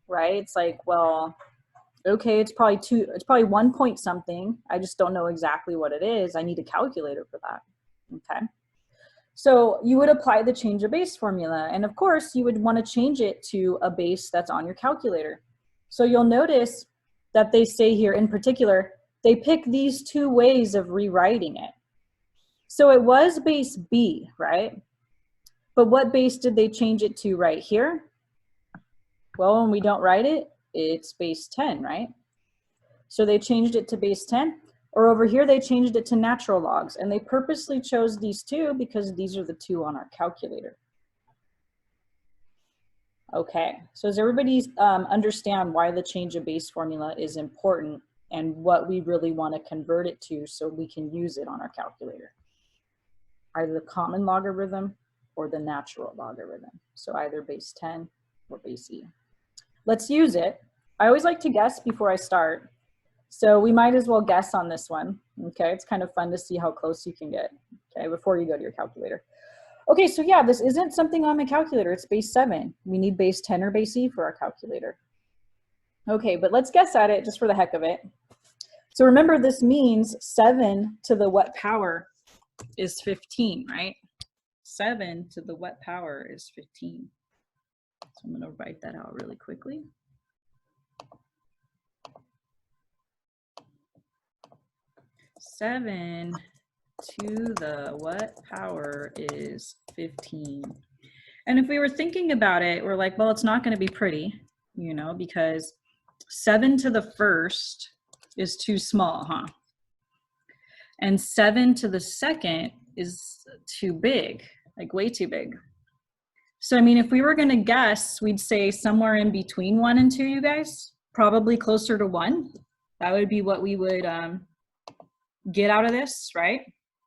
right? It's like, well, okay, it's probably 1 point something. I just don't know exactly what it is. I need a calculator for that, okay? So you would apply the change of base formula. And of course, you would want to change it to a base that's on your calculator. So you'll notice that they say here in particular, they pick these two ways of rewriting it. So it was base B, right? But what base did they change it to right here? Well, when we don't write it, it's base 10, right? So they changed it to base 10. Or over here, they changed it to natural logs, and they purposely chose these two because these are the two on our calculator. Okay, so does everybody understand why the change of base formula is important and what we really want to convert it to so we can use it on our calculator? Either the common logarithm or the natural logarithm. So either base 10 or base E. Let's use it. I always like to guess before I start. So we might as well guess on this one, okay? It's kind of fun to see how close you can get, okay, before you go to your calculator. Okay, so yeah, this isn't something on my calculator, it's base 7. We need base 10 or base E for our calculator. Okay, but let's guess at it just for the heck of it. So remember, this means 7 to the what power is 15, right? 7 to the what power is 15. So I'm gonna write that out really quickly. 7 to the what power is 15. And if we were thinking about it, we're like, well, it's not going to be pretty, you know, because 7 to the first is too small, huh? And 7 to the second is too big, like way too big. So, I mean, if we were going to guess, we'd say somewhere in between 1 and 2, you guys, probably closer to 1. That would be what we would get out of this, right?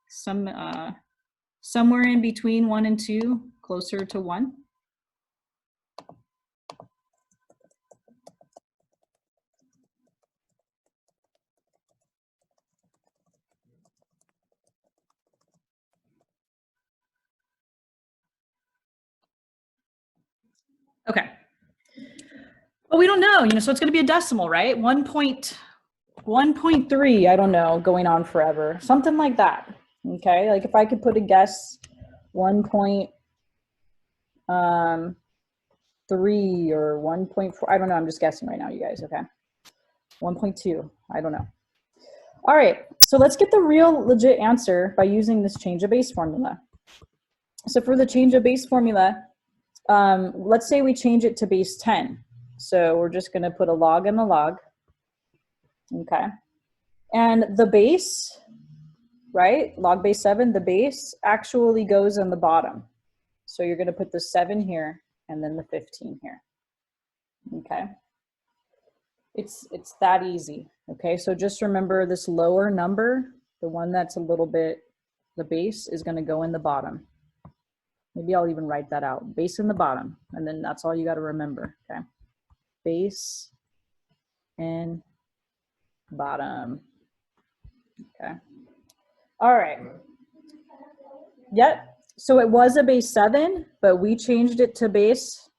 Somewhere in between 1 and 2, closer to 1. Okay. Well, we don't know, you know, so it's going to be a decimal, right? 1.3, I don't know, going on forever, something like that. Okay, like if I could put a guess, 1.3 or 1.4, I don't know, I'm just guessing right now, you guys, okay? 1.2, I don't know. All right, so let's get the real legit answer by using this change of base formula. So for the change of base formula, let's say we change it to base 10. So we're just going to put a log in the log. Okay. And the base, right? Log base 7, the base actually goes in the bottom. So you're going to put the 7 here and then the 15 here. Okay. It's that easy. Okay. So just remember this lower number, the one that's a little bit, the base is going to go in the bottom. Maybe I'll even write that out. Base in the bottom. And then that's all you got to remember. Okay. Base in bottom. Okay. All right. Yep. So it was a base 7, but we changed it to base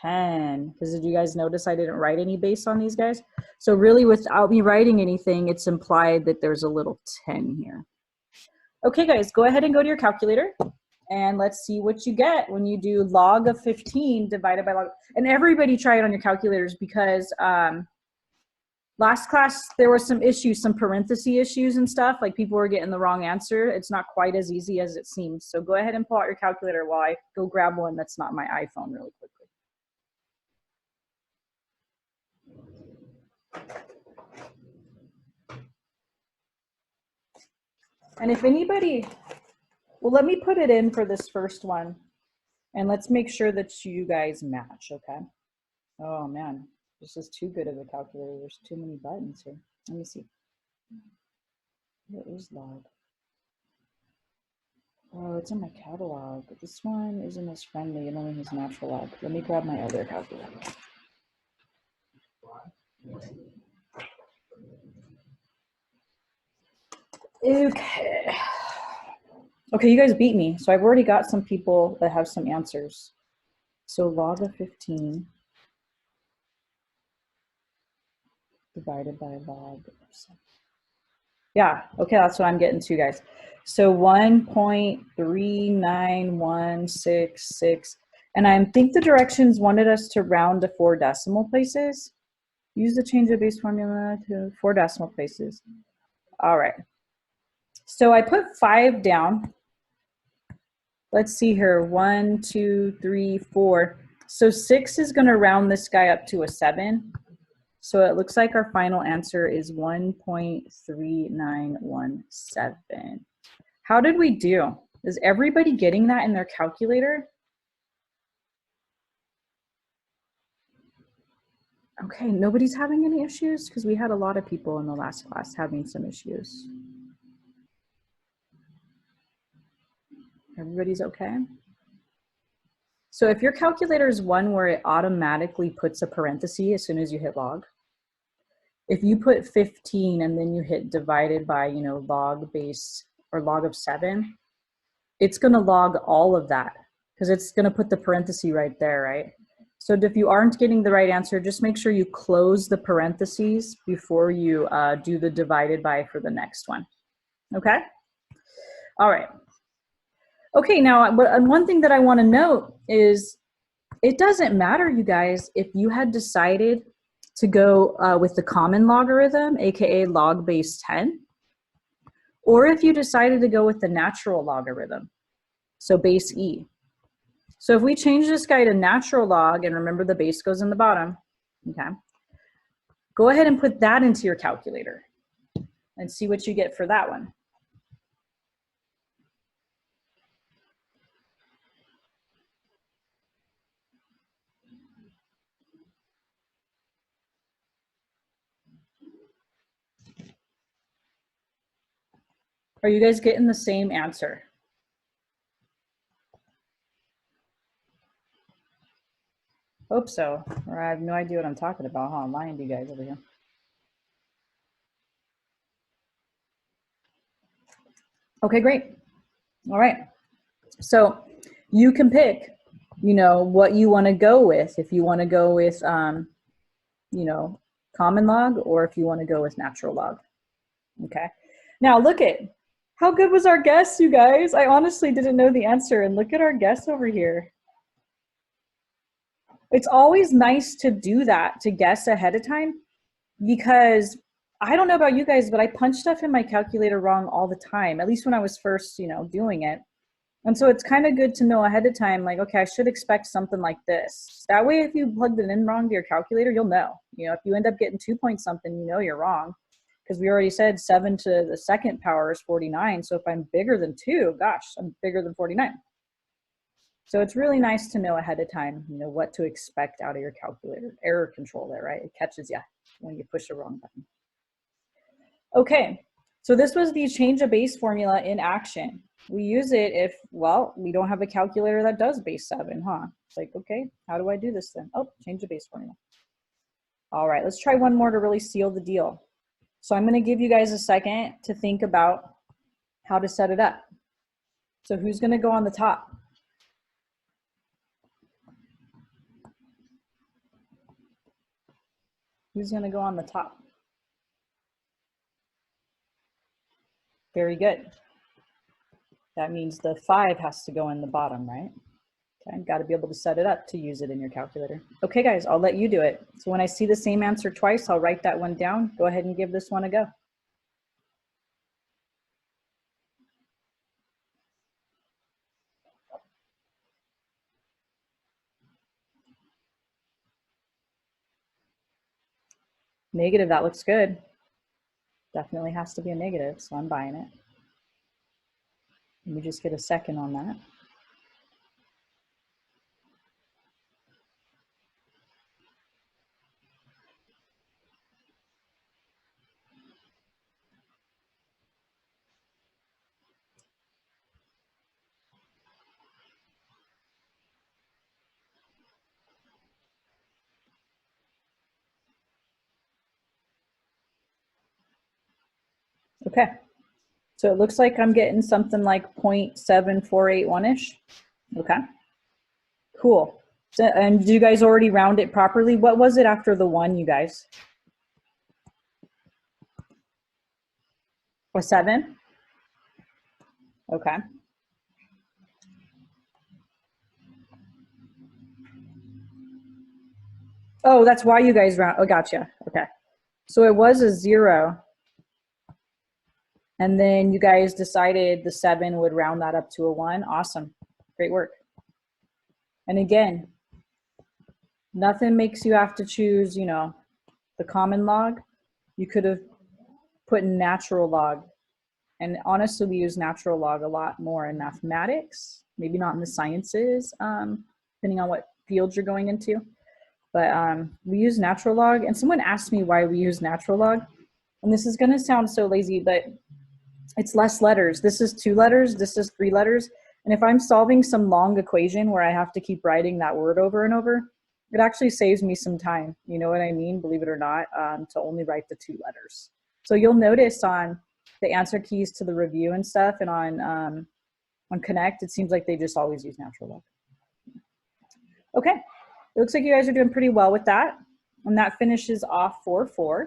10. Because did you guys notice I didn't write any base on these guys? So really without me writing anything, it's implied that there's a little 10 here. Okay, guys, go ahead and go to your calculator. And let's see what you get when you do log of 15 divided by log. And everybody try it on your calculators because last class there were some issues, some parenthesis issues and stuff, like people were getting the wrong answer. It's not quite as easy as it seems. So go ahead and pull out your calculator while I go grab one that's not my iPhone really quickly. And if anybody, well, let me put it in for this first one and let's make sure that you guys match, okay? Oh man, this is too good of a calculator. There's too many buttons here. Let me see. What is log? Oh, it's in my catalog. This one isn't as friendly. It only has natural log. Let me grab my other calculator. Okay. Okay, you guys beat me. So I've already got some people that have some answers. So log of 15 divided by log of 7. Yeah, okay, that's what I'm getting to, guys. So 1.39166, and I think the directions wanted us to round to 4 decimal places. Use the change of base formula to 4 decimal places. All right. So I put 5 down. Let's see here, 1, 2, 3, 4. So 6 is going to round this guy up to a 7. So it looks like our final answer is 1.3917. How did we do? Is everybody getting that in their calculator? Okay, nobody's having any issues? Because we had a lot of people in the last class having some issues. Everybody's okay? So if your calculator is one where it automatically puts a parenthesis as soon as you hit log, if you put 15 and then you hit divided by, you know, log base or log of 7, it's going to log all of that because it's going to put the parenthesis right there, right? So if you aren't getting the right answer, just make sure you close the parentheses before you do the divided by for the next one. Okay? All right. Okay, now one thing that I want to note is it doesn't matter, you guys, if you had decided to go with the common logarithm, aka log base 10, or if you decided to go with the natural logarithm, so base e. So if we change this guy to natural log, and remember the base goes in the bottom, okay, go ahead and put that into your calculator and see what you get for that one. Are you guys getting the same answer? Hope so, or I have no idea what I'm talking about, huh? I'm lying to you guys over here. Okay, great. All right. So you can pick, you know, what you want to go with. If you want to go with, you know, common log, or if you want to go with natural log. Okay. Now look at, how good was our guess, you guys? I honestly didn't know the answer, and look at our guess over here. It's always nice to do that, to guess ahead of time, because I don't know about you guys, but I punch stuff in my calculator wrong all the time, at least when I was first, you know, doing it. And so it's kind of good to know ahead of time, like, okay, I should expect something like this. That way, if you plugged it in wrong to your calculator, you'll know. You know, if you end up getting 2 point something, you know you're wrong. Because we already said 7 to the second power is 49. So if I'm bigger than 2, gosh, I'm bigger than 49. So it's really nice to know ahead of time, you know, what to expect out of your calculator. Error control there, right? It catches you when you push the wrong button. Okay, so this was the change of base formula in action. We use it if, well, we don't have a calculator that does base 7, huh? It's like, okay, how do I do this then? Oh, change the base formula. All right, let's try one more to really seal the deal. So I'm gonna give you guys a second to think about how to set it up. So who's gonna go on the top? Who's gonna go on the top? Very good. That means the 5 has to go in the bottom, right? Okay, got to be able to set it up to use it in your calculator. Okay, guys, I'll let you do it. So when I see the same answer twice, I'll write that one down. Go ahead and give this one a go. Negative, that looks good. Definitely has to be a negative, so I'm buying it. Let me just get a second on that. Okay, so it looks like I'm getting something like 0.7481-ish. Okay, cool. So, and did you guys already round it properly? What was it after the 1, you guys? A 7? Okay. Oh, that's why you guys round. Oh, gotcha. Okay. So it was a 0. And then you guys decided the 7 would round that up to a 1. Awesome. Great work. And again, nothing makes you have to choose, you know, the common log. You could have put in natural log. And honestly, we use natural log a lot more in mathematics, maybe not in the sciences, depending on what field you're going into. But we use natural log. And someone asked me why we use natural log. And this is going to sound so lazy, but it's less letters. This is 2 letters, this is 3 letters. And if I'm solving some long equation where I have to keep writing that word over and over, it actually saves me some time. You know what I mean? Believe it or not, to only write the 2 letters. So you'll notice on the answer keys to the review and stuff, and on Connect, it seems like they just always use natural log. Okay, it looks like you guys are doing pretty well with that. And that finishes off 4-4.